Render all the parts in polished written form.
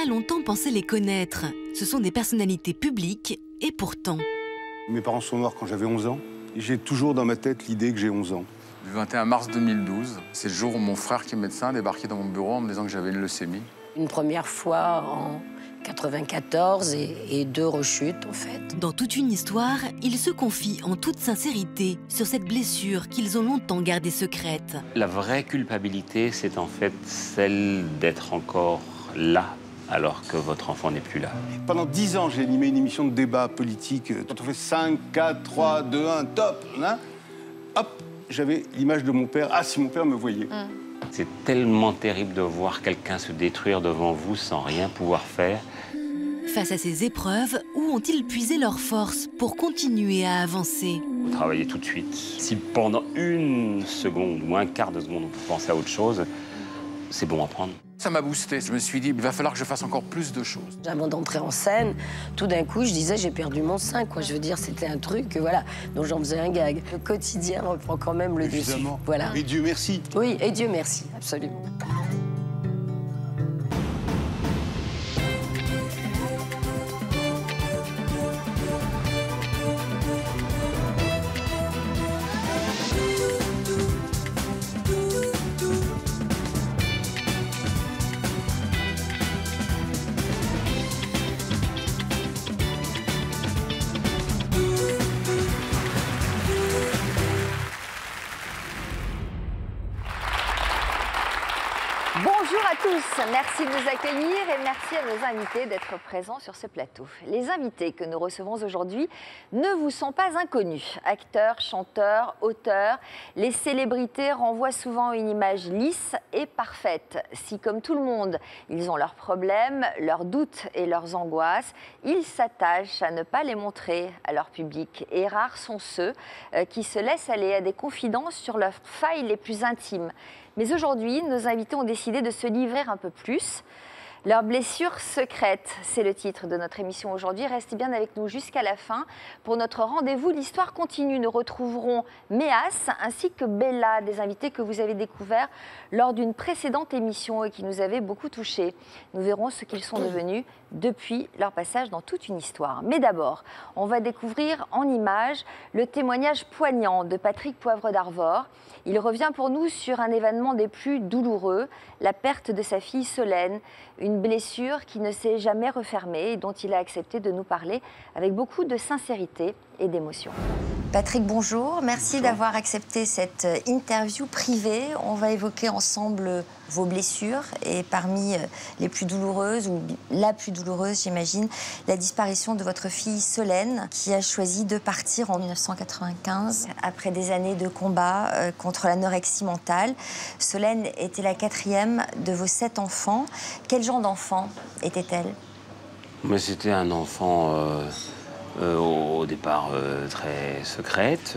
a longtemps pensé les connaître. Ce sont des personnalités publiques et pourtant... Mes parents sont morts quand j'avais 11 ans. J'ai toujours dans ma tête l'idée que j'ai 11 ans. Le 21 mars 2012, c'est le jour où mon frère, qui est médecin, a débarqué dans mon bureau en me disant que j'avais une leucémie. Une première fois en 94 et 2 rechutes, en fait. Dans toute une histoire, ils se confient en toute sincérité sur cette blessure qu'ils ont longtemps gardée secrète. La vraie culpabilité, c'est en fait celle d'être encore là, alors que votre enfant n'est plus là. Pendant 10 ans, j'ai animé une émission de débat politique. Quand on fait 5, 4, 3, 2, 1, top, hein, hop, j'avais l'image de mon père. Ah, si mon père me voyait. C'est tellement terrible de voir quelqu'un se détruire devant vous sans rien pouvoir faire. Face à ces épreuves, où ont-ils puisé leurs forces pour continuer à avancer? Vous travaillez tout de suite. Si pendant une seconde ou un quart de seconde, vous pensez à autre chose, c'est bon à prendre. Ça m'a boosté. Je me suis dit, il va falloir que je fasse encore plus de choses. Avant d'entrer en scène, tout d'un coup, je disais, j'ai perdu mon sein, quoi. Je veux dire, c'était un truc, voilà, dont j'en faisais un gag. Le quotidien reprend quand même le dessus. Voilà. Et Dieu merci. Oui, et Dieu merci, absolument. Bonjour à tous, merci de nous accueillir et merci à nos invités d'être présents sur ce plateau. Les invités que nous recevons aujourd'hui ne vous sont pas inconnus. Acteurs, chanteurs, auteurs, les célébrités renvoient souvent une image lisse et parfaite. Si comme tout le monde, ils ont leurs problèmes, leurs doutes et leurs angoisses, ils s'attachent à ne pas les montrer à leur public. Et rares sont ceux qui se laissent aller à des confidences sur leurs failles les plus intimes. Mais aujourd'hui, nos invités ont décidé de se livrer un peu plus. Leurs blessures secrètes, c'est le titre de notre émission aujourd'hui. Restez bien avec nous jusqu'à la fin. Pour notre rendez-vous, l'histoire continue. Nous retrouverons Méas ainsi que Bella, des invités que vous avez découverts lors d'une précédente émission et qui nous avaient beaucoup touchés. Nous verrons ce qu'ils sont devenus depuis leur passage dans toute une histoire. Mais d'abord, on va découvrir en images le témoignage poignant de Patrick Poivre d'Arvor. Il revient pour nous sur un événement des plus douloureux, la perte de sa fille Solène, une blessure qui ne s'est jamais refermée et dont il a accepté de nous parler avec beaucoup de sincérité et d'émotion. Patrick, bonjour. Merci d'avoir accepté cette interview privée. On va évoquer ensemble vos blessures et parmi les plus douloureuses, ou la plus douloureuse, j'imagine, la disparition de votre fille Solène, qui a choisi de partir en 1995 après des années de combat contre l'anorexie mentale. Solène était la 4e de vos 7 enfants. Quel genre d'enfant était-elle? Mais c'était un enfant... au départ très secrète,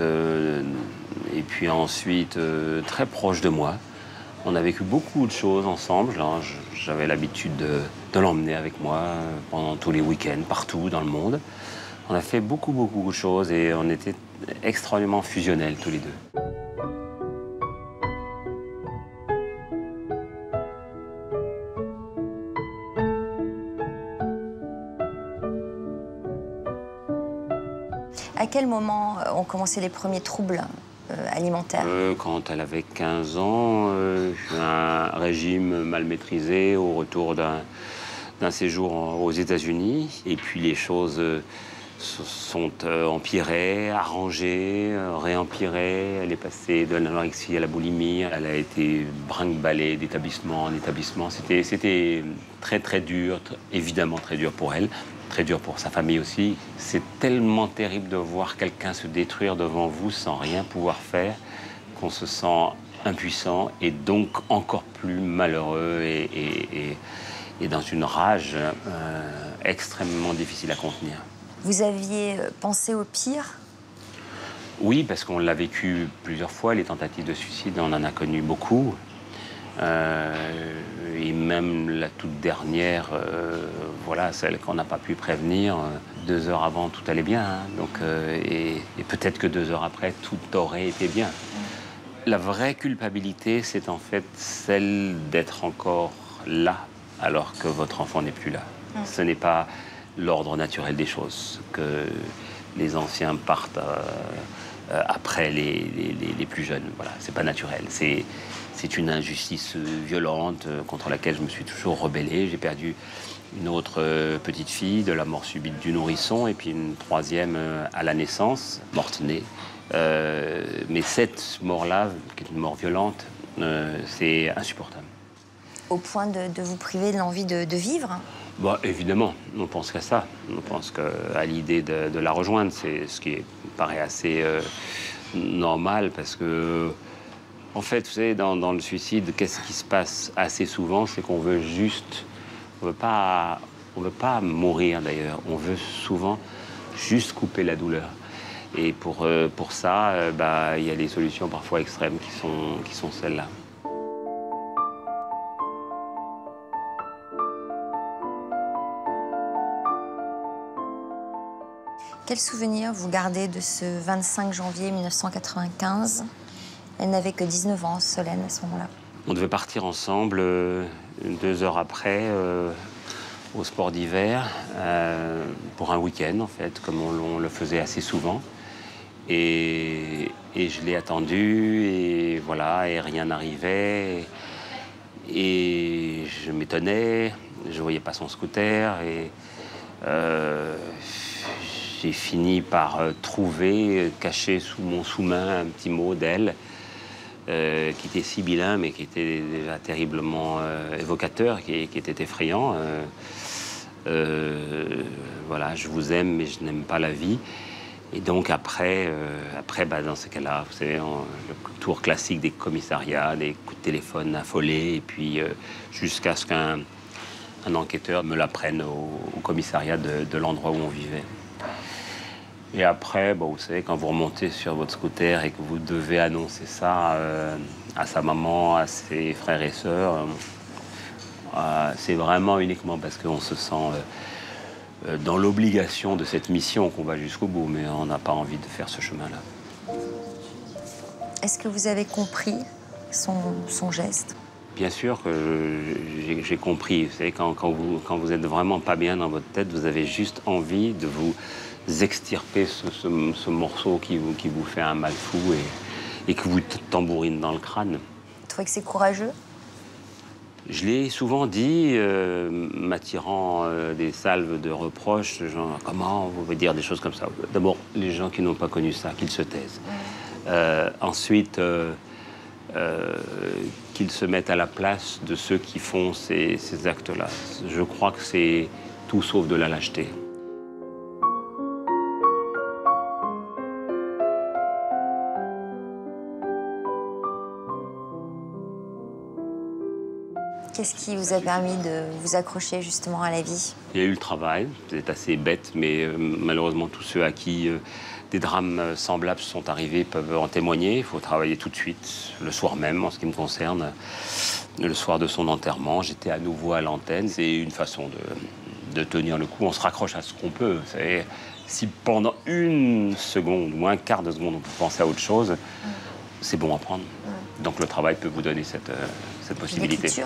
et puis ensuite très proche de moi. On a vécu beaucoup de choses ensemble. Hein. J'avais l'habitude de l'emmener avec moi pendant tous les week-ends, partout dans le monde. On a fait beaucoup de choses et on était extrêmement fusionnels tous les deux. À quel moment ont commencé les premiers troubles alimentaires? Quand elle avait 15 ans, un régime mal maîtrisé au retour d'un séjour aux États-Unis. Et puis les choses se sont empirées, arrangées, réempirées. Elle est passée de l'anorexie à la boulimie. Elle a été brinque-ballée d'établissement en établissement. C'était très dur, évidemment très dur pour elle. Très dur pour sa famille aussi. C'est tellement terrible de voir quelqu'un se détruire devant vous sans rien pouvoir faire qu'on se sent impuissant et donc encore plus malheureux et dans une rage extrêmement difficile à contenir. Vous aviez pensé au pire? Oui, parce qu'on l'a vécu plusieurs fois, les tentatives de suicide, on en a connu beaucoup. Et même la toute dernière, voilà, celle qu'on n'a pas pu prévenir, 2 heures avant, tout allait bien. Hein, donc, et peut-être que 2 heures après, tout aurait été bien. La vraie culpabilité, c'est en fait celle d'être encore là, alors que votre enfant n'est plus là. Ce n'est pas l'ordre naturel des choses, que les anciens partent après les plus jeunes. Voilà, c'est pas naturel. C'est une injustice violente contre laquelle je me suis toujours rebellé. J'ai perdu une autre petite fille de la mort subite du nourrisson et puis une troisième à la naissance, morte-née. Mais cette mort-là, qui est une mort violente, c'est insupportable. Au point de vous priver de l'envie de vivre? Bon, évidemment, on pense qu'à ça. On pense qu'à l'idée de la rejoindre. C'est ce qui paraît assez normal parce que, en fait, vous savez, dans le suicide, qu'est-ce qui se passe assez souvent? C'est qu'on veut juste... On veut pas mourir, d'ailleurs. On veut souvent juste couper la douleur. Et pour ça, il y a des solutions parfois extrêmes qui sont celles-là. Quel souvenir vous gardez de ce 25 janvier 1995? Elle n'avait que 19 ans, Solène, à ce moment-là. On devait partir ensemble 2 heures après au sport d'hiver pour un week-end, en fait, comme on le faisait assez souvent. Et je l'ai attendu, et voilà, et rien n'arrivait. Et je m'étonnais, je voyais pas son scooter, et j'ai fini par trouver, caché sous mon sous-main, un petit mot d'elle, qui était sibyllin, mais qui était déjà terriblement évocateur, qui était effrayant. Voilà, je vous aime, mais je n'aime pas la vie. Et donc après dans ce cas-là, vous savez, le tour classique des commissariats, des coups de téléphone affolés, et puis jusqu'à ce qu'un enquêteur me l'apprenne au commissariat de l'endroit où on vivait. Et après, vous savez, quand vous remontez sur votre scooter et que vous devez annoncer ça à sa maman, à ses frères et sœurs, c'est vraiment uniquement parce qu'on se sent dans l'obligation de cette mission qu'on va jusqu'au bout, mais on n'a pas envie de faire ce chemin-là. Est-ce que vous avez compris son geste? Bien sûr que j'ai compris. Vous savez, quand vous êtes vraiment pas bien dans votre tête, vous avez juste envie de vous extirper ce morceau qui vous fait un mal fou et que vous tambourine dans le crâne. Vous trouvez que c'est courageux? Je l'ai souvent dit, m'attirant des salves de reproches, genre comment vous pouvez dire des choses comme ça? D'abord, les gens qui n'ont pas connu ça, qu'ils se taisent. Ensuite, qu'ils se mettent à la place de ceux qui font ces actes-là. Je crois que c'est tout sauf de la lâcheté. Qu'est-ce qui vous a permis de vous accrocher justement à la vie? Il y a eu le travail, c'est assez bête, mais malheureusement tous ceux à qui des drames semblables sont arrivés peuvent en témoigner. Il faut travailler tout de suite, le soir même en ce qui me concerne. Le soir de son enterrement, j'étais à nouveau à l'antenne. C'est une façon de tenir le coup. On se raccroche à ce qu'on peut. Vous savez, si pendant une seconde ou un quart de seconde on peut penser à autre chose, c'est bon à prendre. Donc le travail peut vous donner cette possibilité.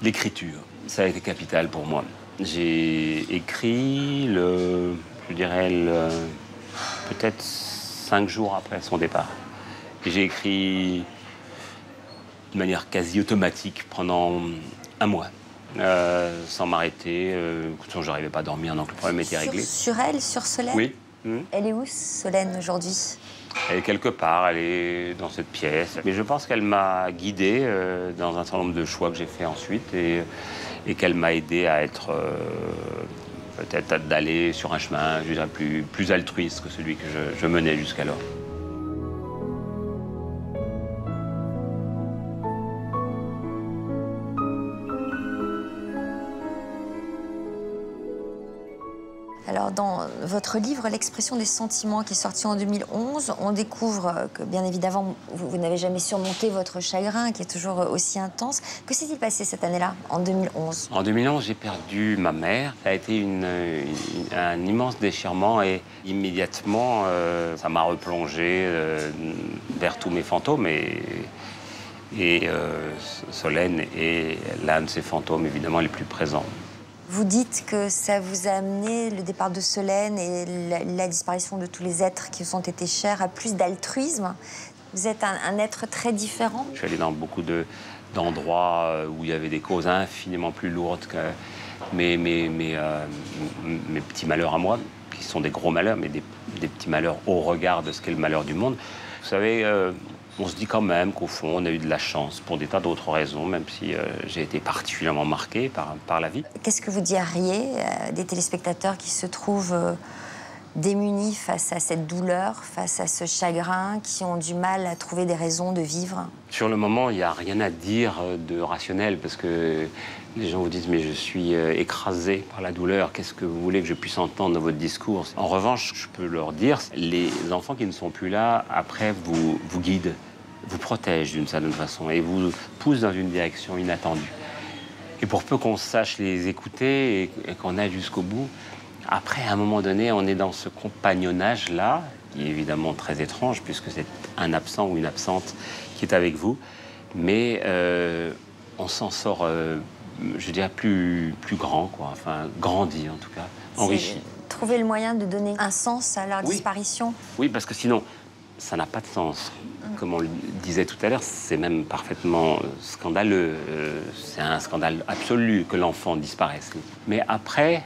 L'écriture, ça a été capital pour moi. J'ai écrit je dirais, peut-être 5 jours après son départ. Et j'ai écrit de manière quasi automatique pendant 1 mois, sans m'arrêter. Je n'arrivais pas à dormir, donc le problème était réglé. Sur elle, sur Solène? Oui. Elle est où, Solène, aujourd'hui? Elle est quelque part, elle est dans cette pièce. Mais je pense qu'elle m'a guidé dans un certain nombre de choix que j'ai fait ensuite et qu'elle m'a aidé à être, peut-être d'aller sur un chemin plus altruiste que celui que je menais jusqu'alors. Alors, dans votre livre, L'expression des sentiments, qui est sorti en 2011, on découvre que, bien évidemment, vous n'avez jamais surmonté votre chagrin, qui est toujours aussi intense. Que s'est-il passé cette année-là, en 2011? En 2011, j'ai perdu ma mère. Ça a été un immense déchirement et immédiatement, ça m'a replongé vers tous mes fantômes. Et Solène est l'un de ces fantômes, évidemment, les plus présents. Vous dites que ça vous a amené, le départ de Solène et la disparition de tous les êtres qui vous ont été chers, à plus d'altruisme. Vous êtes un être très différent. Je suis allé dans beaucoup d'endroits où il y avait des causes infiniment plus lourdes que mes petits malheurs à moi, qui sont des gros malheurs, mais des petits malheurs au regard de ce qu'est le malheur du monde. Vous savez, on se dit quand même qu'au fond, on a eu de la chance pour des tas d'autres raisons, même si j'ai été particulièrement marqué par la vie. Qu'est-ce que vous diriez à des téléspectateurs qui se trouvent démunis face à cette douleur, face à ce chagrin, qui ont du mal à trouver des raisons de vivre? Sur le moment, il n'y a rien à dire de rationnel, parce que les gens vous disent « mais je suis écrasé par la douleur, qu'est-ce que vous voulez que je puisse entendre dans votre discours ?» En revanche, je peux leur dire, les enfants qui ne sont plus là, après, vous guident, vous protègent d'une certaine façon, et vous poussent dans une direction inattendue. Et pour peu qu'on sache les écouter et qu'on aille jusqu'au bout, après, à un moment donné, on est dans ce compagnonnage-là, qui est évidemment très étrange, puisque c'est un absent ou une absente qui est avec vous, mais on s'en sort, je dirais, plus grand, quoi. Enfin, grandi, en tout cas, enrichi. Trouver le moyen de donner un sens à leur disparition. Oui, parce que sinon, ça n'a pas de sens. Comme on le disait tout à l'heure, c'est même parfaitement scandaleux. C'est un scandale absolu que l'enfant disparaisse. Mais après...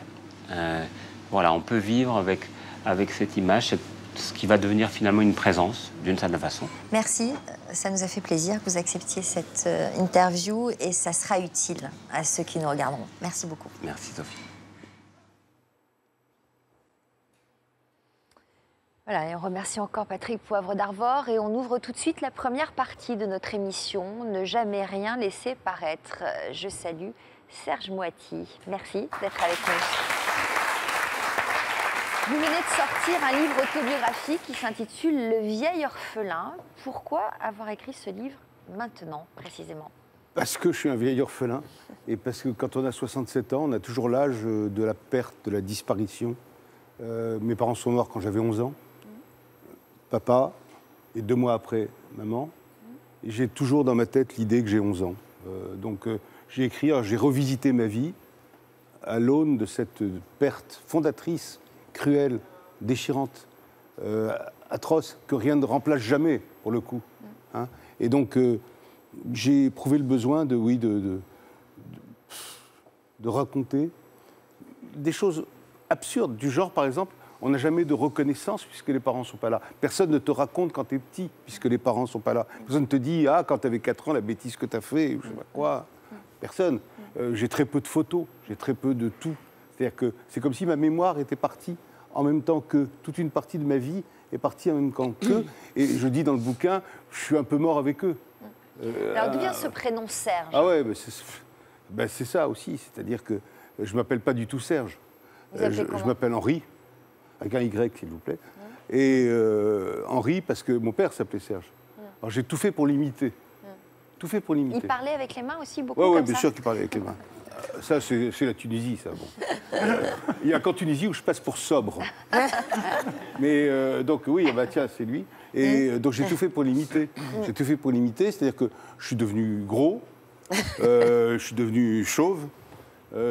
voilà, on peut vivre avec cette image, ce qui va devenir finalement une présence, d'une certaine façon. Merci, ça nous a fait plaisir que vous acceptiez cette interview et ça sera utile à ceux qui nous regarderont. Merci beaucoup. Merci Sophie. Voilà, et on remercie encore Patrick Poivre d'Arvor et on ouvre tout de suite la première partie de notre émission, Ne jamais rien laisser paraître. Je salue Serge Moiti. Merci d'être avec nous. Vous venez de sortir un livre autobiographique qui s'intitule Le vieil orphelin. Pourquoi avoir écrit ce livre maintenant, précisément? Parce que je suis un vieil orphelin et parce que quand on a 67 ans, on a toujours l'âge de la perte, de la disparition. Mes parents sont morts quand j'avais 11 ans. Papa, et 2 mois après, maman. Et j'ai toujours dans ma tête l'idée que j'ai 11 ans. Donc j'ai écrit, j'ai revisité ma vie à l'aune de cette perte fondatrice, cruelle, déchirante, atroce, que rien ne remplace jamais, pour le coup. Hein. Et donc, j'ai éprouvé le besoin de raconter des choses absurdes, du genre, par exemple, on n'a jamais de reconnaissance puisque les parents ne sont pas là. Personne ne te raconte quand tu es petit, puisque les parents ne sont pas là. Personne ne te dit, ah, quand tu avais 4 ans, la bêtise que tu as fait, je ne sais pas quoi. Personne. J'ai très peu de photos, j'ai très peu de tout. C'est-à-dire que c'est comme si ma mémoire était partie en même temps que toute une partie de ma vie est partie en même temps qu'eux. Et je dis dans le bouquin, je suis un peu mort avec eux. Alors d'où vient ce prénom Serge? Ah ouais, c'est ça aussi. C'est-à-dire que je ne m'appelle pas du tout Serge. Je m'appelle Henri, avec un Y s'il vous plaît. Et Henri parce que mon père s'appelait Serge. Alors j'ai tout fait pour l'imiter. Tout fait pour l'imiter. Il parlait avec les mains aussi beaucoup Oui, comme bien ça. sûr qu'il parlait avec les mains. Ça, c'est la Tunisie, ça. Bon. Il n'y a qu'en Tunisie où je passe pour sobre. Mais donc, oui, bah, tiens, c'est lui. Et donc, j'ai tout fait pour l'imiter. J'ai tout fait pour l'imiter, c'est-à-dire que je suis devenu gros, je suis devenu chauve,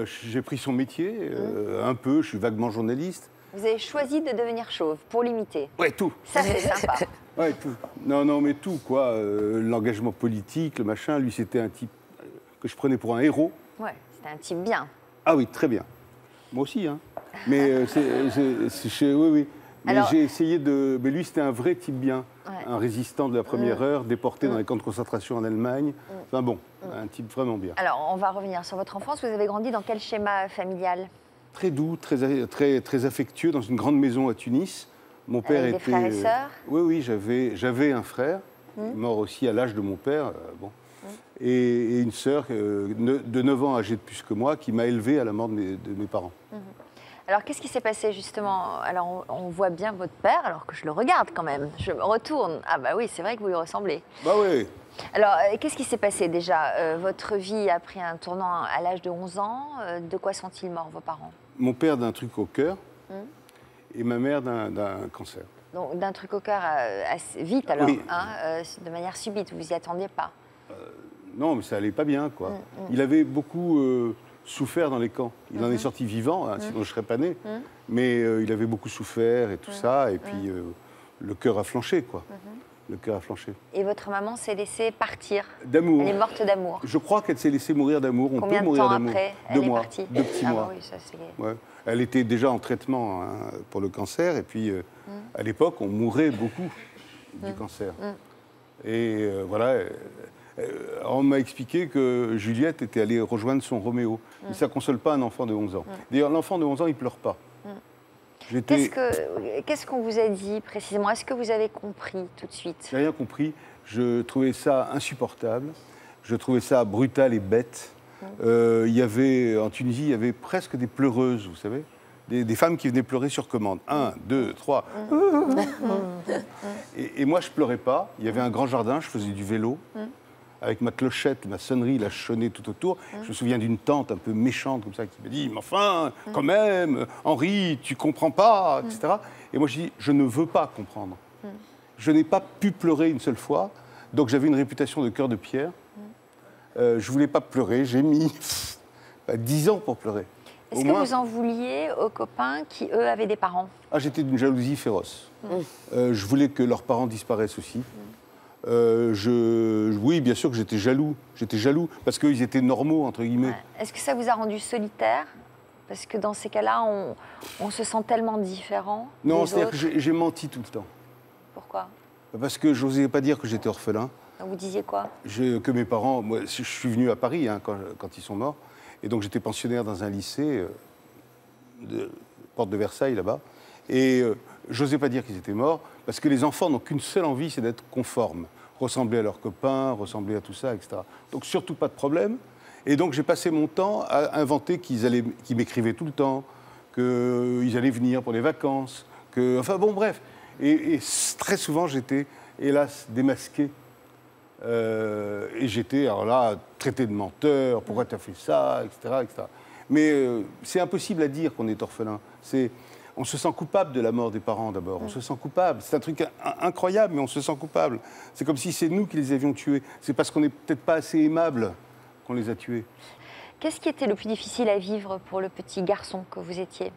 j'ai pris son métier, un peu, je suis vaguement journaliste. Vous avez choisi de devenir chauve pour l'imiter. Ouais, tout. Ça, c'est sympa. Ouais, tout. Non, mais tout, quoi. L'engagement politique, le machin, lui, c'était un type que je prenais pour un héros. Ouais, c'était un type bien. Ah oui, très bien. Moi aussi, hein. Mais oui. Mais j'ai essayé de... Mais lui, c'était un vrai type bien. Ouais. Un résistant de la première heure, déporté dans les camps de concentration en Allemagne. Enfin bon, un type vraiment bien. Alors, on va revenir sur votre enfance. Vous avez grandi dans quel schéma familial? Très doux, très affectueux, dans une grande maison à Tunis. Mon père était... Des frères et sœurs? Oui, j'avais un frère, mort aussi à l'âge de mon père. Et une sœur de 9 ans âgée de plus que moi, qui m'a élevé à la mort de mes parents. Alors, qu'est-ce qui s'est passé, justement? Alors, on voit bien votre père, alors que je le regarde quand même. Je me retourne. Ah bah oui, c'est vrai que vous lui ressemblez. Bah oui. Alors, qu'est-ce qui s'est passé, déjà? Votre vie a pris un tournant à l'âge de 11 ans. De quoi sont-ils morts, vos parents? Mon père d'un truc au cœur et ma mère d'un cancer. Donc, d'un truc au cœur assez vite, alors, oui. hein, de manière subite, vous vous y attendiez pas? Non, mais ça allait pas bien, quoi. Il avait beaucoup souffert dans les camps. Il en est sorti vivant, hein, sinon je serais pas né. Mais il avait beaucoup souffert et tout ça, et puis le cœur a flanché, quoi. Le cœur a flanché. Et votre maman s'est laissée partir. D'amour. Elle est morte d'amour. Je crois qu'elle s'est laissée mourir d'amour. On Combien peut de mourir temps d'amour. après 2 elle est mois, partie 2 petits mois. Oui, ça c'est... Ouais. Elle était déjà en traitement hein, pour le cancer, et puis à l'époque, on mourait beaucoup du cancer. Et voilà, on m'a expliqué que Juliette était allée rejoindre son Roméo. Mais ça ne console pas un enfant de 11 ans. D'ailleurs, l'enfant de 11 ans, il ne pleure pas. Qu'est-ce qu'on vous a dit précisément? Est-ce que vous avez compris tout de suite? J'ai rien compris. Je trouvais ça insupportable. Je trouvais ça brutal et bête. Il y avait, en Tunisie, il y avait presque des pleureuses, vous savez, des femmes qui venaient pleurer sur commande. 1, 2, 3. Et moi, je pleurais pas. Il y avait un grand jardin, je faisais du vélo. Avec ma clochette, ma sonnerie, la chonnée tout autour. Je me souviens d'une tante un peu méchante comme ça qui me dit « Mais enfin, quand même, Henri, tu comprends pas », etc. Et moi, je dis « Je ne veux pas comprendre ». Je n'ai pas pu pleurer une seule fois, donc j'avais une réputation de cœur de pierre. Je voulais pas pleurer, j'ai mis 10 ans pour pleurer. Est-ce que vous en vouliez aux copains qui, eux, avaient des parents? Ah, j'étais d'une jalousie féroce. Je voulais que leurs parents disparaissent aussi. Oui, bien sûr que j'étais jaloux. J'étais jaloux parce qu'ils étaient normaux, entre guillemets. Ouais. Est-ce que ça vous a rendu solitaire? Parce que dans ces cas-là, on se sent tellement différent. Non, c'est-à-dire que j'ai menti tout le temps. Pourquoi? Parce que je n'osais pas dire que j'étais orphelin. Vous disiez quoi? Que mes parents... Moi, je suis venu à Paris hein, quand ils sont morts. Et donc j'étais pensionnaire dans un lycée, porte de Versailles, là-bas. Et j'osais pas dire qu'ils étaient morts, parce que les enfants n'ont qu'une seule envie, c'est d'être conformes, ressembler à leurs copains, ressembler à tout ça, etc. Donc surtout pas de problème. Et donc j'ai passé mon temps à inventer qu'ils m'écrivaient tout le temps, qu'ils allaient venir pour les vacances, enfin bon, bref. Et très souvent, j'étais, hélas, démasqué. Et j'étais, alors là, traité de menteur, pourquoi tu as fait ça, etc. etc. Mais c'est impossible à dire qu'on est orphelin. On se sent coupable de la mort des parents d'abord, on se sent coupable. C'est un truc incroyable, mais on se sent coupable. C'est comme si c'est nous qui les avions tués. C'est parce qu'on n'est peut-être pas assez aimable qu'on les a tués. Qu'est-ce qui était le plus difficile à vivre pour le petit garçon que vous étiez?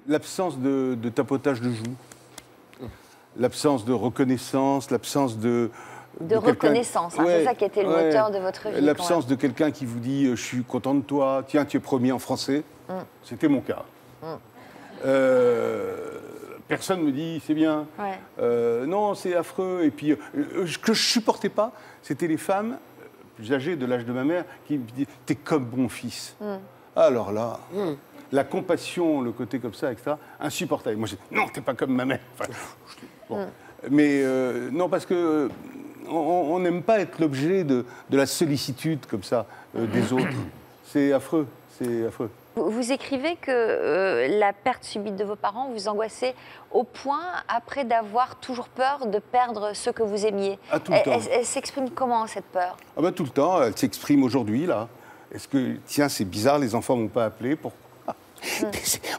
L'absence de tapotage de joues, l'absence de reconnaissance, l'absence de reconnaissance, hein, c'est ça qui était le moteur de votre vie. L'absence de quelqu'un qui vous dit « je suis content de toi, tiens, tu es premier en français ». C'était mon cas. Personne me dit « c'est bien non, c'est affreux ». Et puis, ce que je ne supportais pas, c'était les femmes plus âgées de l'âge de ma mère qui me disaient « t'es comme mon fils ». Alors là, la compassion, le côté comme ça, etc., insupportable. Moi, je dis « non, t'es pas comme ma mère ». Enfin, bon. Mais non, parce que on n'aime pas être l'objet de la sollicitude comme ça des autres. C'est affreux, c'est affreux. Vous écrivez que la perte subite de vos parents vous angoissait au point, après d'avoir toujours peur de perdre ceux que vous aimiez. Ah, tout le temps. Elle s'exprime comment, cette peur? Ah ben, tout le temps, elle s'exprime aujourd'hui, là. Est-ce que, tiens, c'est bizarre, les enfants ne m'ont pas appelé, pourquoi?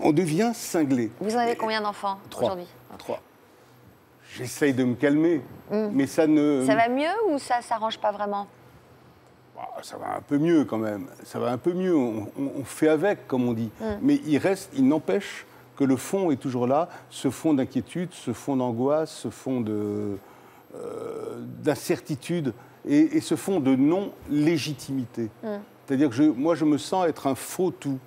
On devient cinglé. Vous en avez combien d'enfants aujourd'hui? 3. J'essaye de me calmer, mais ça ne... Ça va mieux ou ça ne s'arrange pas vraiment? Ça va un peu mieux quand même, ça va un peu mieux, on fait avec, comme on dit. Mais il n'empêche que le fond est toujours là, ce fond d'inquiétude, ce fond d'angoisse, ce fond d'incertitude et ce fond de non-légitimité. C'est-à-dire que moi, je me sens être un faux tout.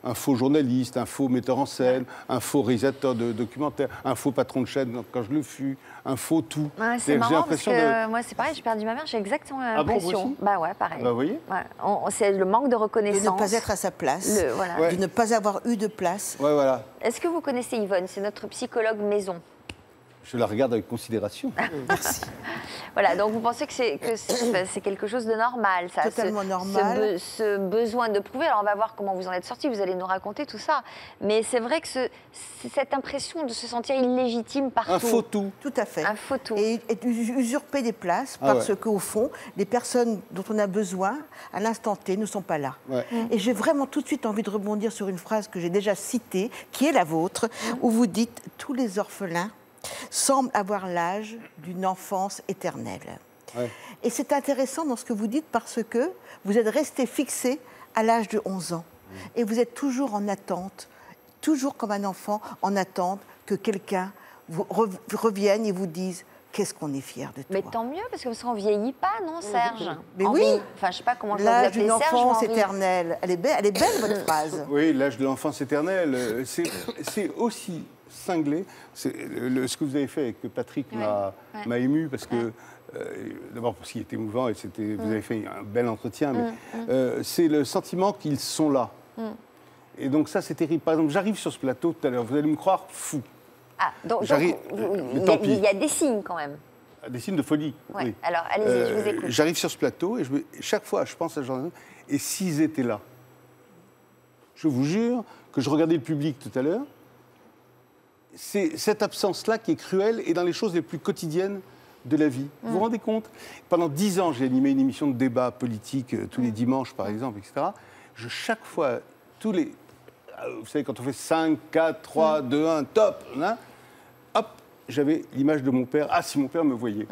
Un faux journaliste, un faux metteur en scène, un faux réalisateur de documentaires, un faux patron de chaîne quand je le fus, un faux tout. Ouais, c'est marrant parce que moi, c'est pareil, j'ai perdu ma mère, j'ai exactement la même impression. Bon, vous aussi? Bah ouais, pareil. Bah, vous voyez? C'est le manque de reconnaissance. De ne pas être à sa place, de ne pas avoir eu de place. Ouais, voilà. Est-ce que vous connaissez Yvonne? C'est notre psychologue maison. Je la regarde avec considération. Merci. Voilà, donc vous pensez que c'est quelque chose de normal, ça? Totalement normal. Ce besoin de prouver. Alors on va voir comment vous en êtes sortis, vous allez nous raconter tout ça. Mais c'est vrai que cette impression de se sentir illégitime partout. Un faux tout. Tout à fait. Un faux tout. Et usurper des places parce qu'au fond, les personnes dont on a besoin, à l'instant T, ne sont pas là. Et j'ai vraiment tout de suite envie de rebondir sur une phrase que j'ai déjà citée, qui est la vôtre, où vous dites « tous les orphelins semble avoir l'âge d'une enfance éternelle ». Ouais. Et c'est intéressant dans ce que vous dites parce que vous êtes resté fixé à l'âge de 11 ans. Et vous êtes toujours en attente, toujours comme un enfant, en attente que quelqu'un revienne et vous dise qu'est-ce qu'on est fier de toi. Mais tant mieux, parce que ça, on ne vieillit pas, non, Serge? Mais oui. Enfin, je sais pas comment je dois vous L'âge appeler, d'une Serge, enfance mais Henri. éternelle. Elle est belle, votre phrase. Oui, l'âge de l'enfance éternelle, c'est aussi cinglé. Ce que vous avez fait avec Patrick m'a ému parce que, d'abord parce qu'il était émouvant et vous avez fait un bel entretien, mais c'est le sentiment qu'ils sont là. Et donc ça, c'est terrible. Par exemple, j'arrive sur ce plateau tout à l'heure, vous allez me croire fou. Ah, donc il y a des signes quand même. Des signes de folie. Ouais. Oui. Alors, allez-y, je vous écoute. J'arrive sur ce plateau et chaque fois, je pense à ce genre de... Et s'ils étaient là, je vous jure que je regardais le public tout à l'heure, c'est cette absence-là qui est cruelle et dans les choses les plus quotidiennes de la vie. Vous vous rendez compte? Pendant 10 ans, j'ai animé une émission de débat politique tous les dimanches, par exemple, etc. Chaque fois, vous savez, quand on fait 5, 4, 3, 2, 1, top, hein, hop, j'avais l'image de mon père. Ah, si mon père me voyait.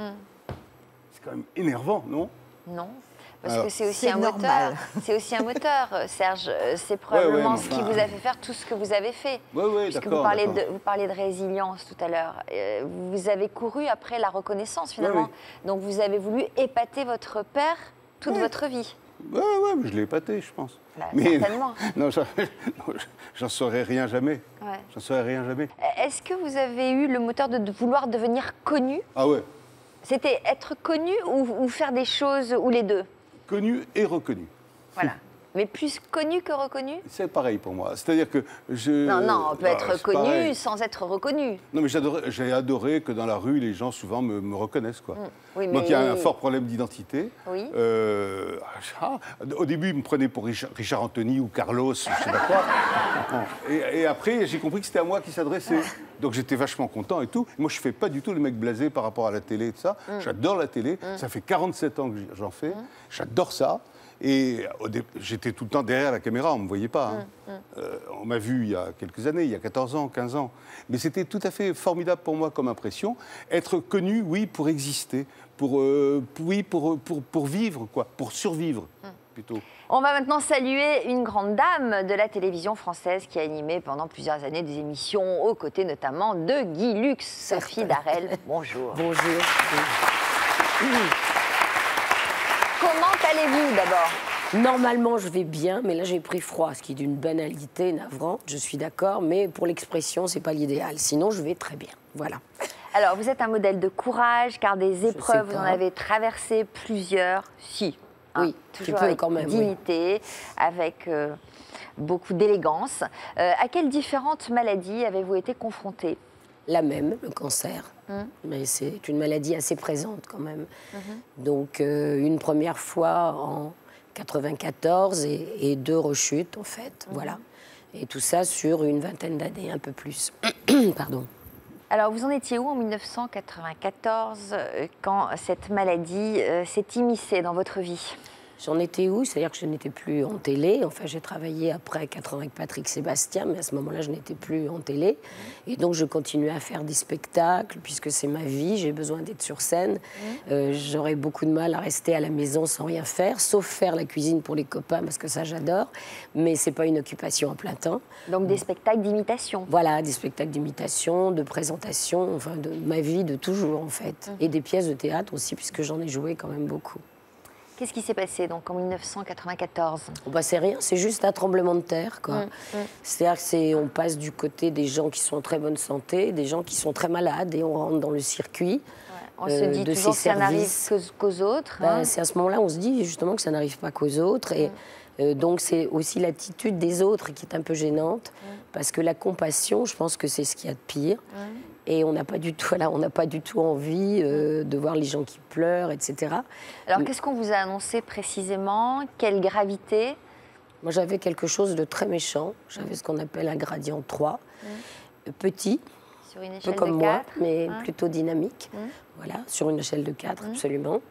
C'est quand même énervant, non? Non. Parce que c'est aussi un moteur. C'est aussi un moteur, Serge. C'est mais probablement ce enfin... qui vous a fait faire tout ce que vous avez fait. Oui, d'accord. Vous parlez de résilience tout à l'heure. Vous avez couru après la reconnaissance, finalement. Donc vous avez voulu épater votre père toute votre vie. Oui, mais je l'ai épaté, je pense. Bah, certainement. Non, j'en saurais rien jamais. Ouais. J'en saurais rien jamais. Est-ce que vous avez eu le moteur de vouloir devenir connu? Ah ouais. C'était être connu ou faire des choses, ou les deux? Connu et reconnu. Voilà. Mais plus connu que reconnu? C'est pareil pour moi. C'est-à-dire que Non, on peut être connu sans être reconnu. Non, mais j'ai adoré que dans la rue, les gens souvent me reconnaissent, quoi. Oui, Moi qui ai un fort problème d'identité. Oui. Au début, ils me prenaient pour Richard Anthony ou Carlos, je sais pas quoi. Et après, j'ai compris que c'était à moi qui s'adressait. Donc j'étais vachement content et tout. Moi, je fais pas du tout le mec blasé par rapport à la télé et tout ça. J'adore la télé. Ça fait 47 ans que j'en fais. J'adore ça. Et j'étais tout le temps derrière la caméra, on ne me voyait pas. On m'a vu il y a quelques années, il y a 14 ans, 15 ans. Mais c'était tout à fait formidable pour moi comme impression. Être connu, oui, pour exister, pour vivre, quoi, pour survivre, plutôt. On va maintenant saluer une grande dame de la télévision française qui a animé pendant plusieurs années des émissions aux côtés notamment de Guy Lux, Sophie Darel. Bonjour. Bonjour. Comment allez-vous d'abord? Normalement, je vais bien, mais là, j'ai pris froid, ce qui est d'une banalité navrante, je suis d'accord, mais pour l'expression, c'est pas l'idéal. Sinon, je vais très bien. Voilà. Alors, vous êtes un modèle de courage, car des épreuves, vous en avez traversé plusieurs. Si. Oui, toujours tu peux avec quand même. dignité, avec beaucoup d'élégance. À quelles différentes maladies avez-vous été confrontée? La même, le cancer. Mais c'est une maladie assez présente quand même. Donc, une première fois en 94 et 2 rechutes, en fait. Voilà. Et tout ça sur une vingtaine d'années, un peu plus. Pardon. Alors, vous en étiez où en 1994, quand cette maladie s'est immiscée dans votre vie? J'en étais où? C'est-à-dire que je n'étais plus en télé. Enfin, j'ai travaillé après 4 ans avec Patrick Sébastien, mais à ce moment-là, je n'étais plus en télé. Et donc, je continuais à faire des spectacles, puisque c'est ma vie, j'ai besoin d'être sur scène. J'aurais beaucoup de mal à rester à la maison sans rien faire, sauf faire la cuisine pour les copains, parce que ça, j'adore. Mais ce n'est pas une occupation à plein temps. Donc, des spectacles d'imitation? Voilà, des spectacles d'imitation, de présentation, enfin, de ma vie de toujours, en fait. Et des pièces de théâtre aussi, puisque j'en ai joué quand même beaucoup. Qu'est-ce qui s'est passé donc en 1994? C'est rien, c'est juste un tremblement de terre, quoi. C'est-à-dire qu'on passe du côté des gens qui sont en très bonne santé, des gens qui sont très malades, et on rentre dans le circuit. On se dit toujours que ça n'arrive qu'aux autres. C'est à ce moment-là, on se dit justement que ça n'arrive pas qu'aux autres. Et donc c'est aussi l'attitude des autres qui est un peu gênante, parce que la compassion, je pense que c'est ce qu'il y a de pire. Et on n'a pas du tout, on n'a pas du tout envie de voir les gens qui pleurent, etc. Alors, qu'est-ce qu'on vous a annoncé précisément? Quelle gravité? Moi, j'avais quelque chose de très méchant. J'avais ce qu'on appelle un gradient 3. Petit, sur une un échelle peu comme de 4, moi, mais plutôt dynamique. Voilà, sur une échelle de 4, absolument.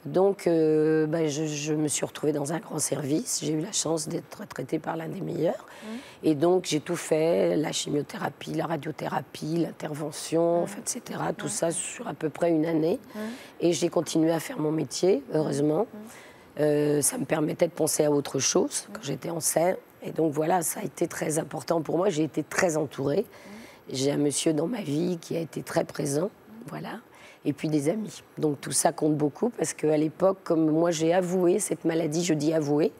Donc, je me suis retrouvée dans un grand service. J'ai eu la chance d'être traitée par l'un des meilleurs. Et donc, j'ai tout fait, la chimiothérapie, la radiothérapie, l'intervention, etc. Tout ça sur à peu près une année. Et j'ai continué à faire mon métier, heureusement. Ça me permettait de penser à autre chose quand j'étais en scène. Et donc, voilà, ça a été très important pour moi. J'ai été très entourée. J'ai un monsieur dans ma vie qui a été très présent. Voilà. Et puis des amis. Donc tout ça compte beaucoup parce qu'à l'époque, comme moi j'ai avoué cette maladie, je dis avoué,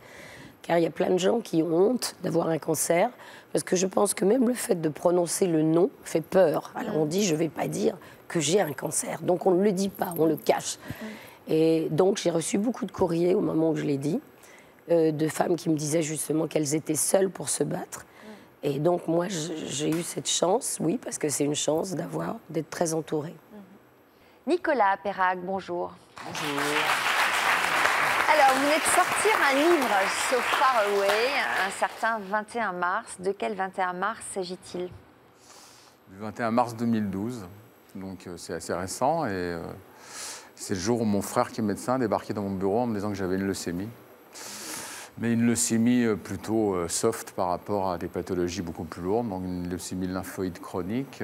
car il y a plein de gens qui ont honte d'avoir un cancer, parce que je pense que même le fait de prononcer le nom fait peur. Alors on dit, je ne vais pas dire que j'ai un cancer, donc on ne le dit pas, on le cache. Et donc j'ai reçu beaucoup de courriers au moment où je l'ai dit, de femmes qui me disaient justement qu'elles étaient seules pour se battre. Et donc moi j'ai eu cette chance, oui, parce que c'est une chance d'être très entourée. Nicolas Perrac, bonjour. Bonjour. Alors, vous venez de sortir un livre, So Far Away, un certain 21 mars. De quel 21 mars s'agit-il? Du 21 mars 2012, donc c'est assez récent. Et c'est le jour où mon frère, qui est médecin, a débarqué dans mon bureau en me disant que j'avais une leucémie. Mais une leucémie plutôt soft par rapport à des pathologies beaucoup plus lourdes, donc une leucémie lymphoïde chronique.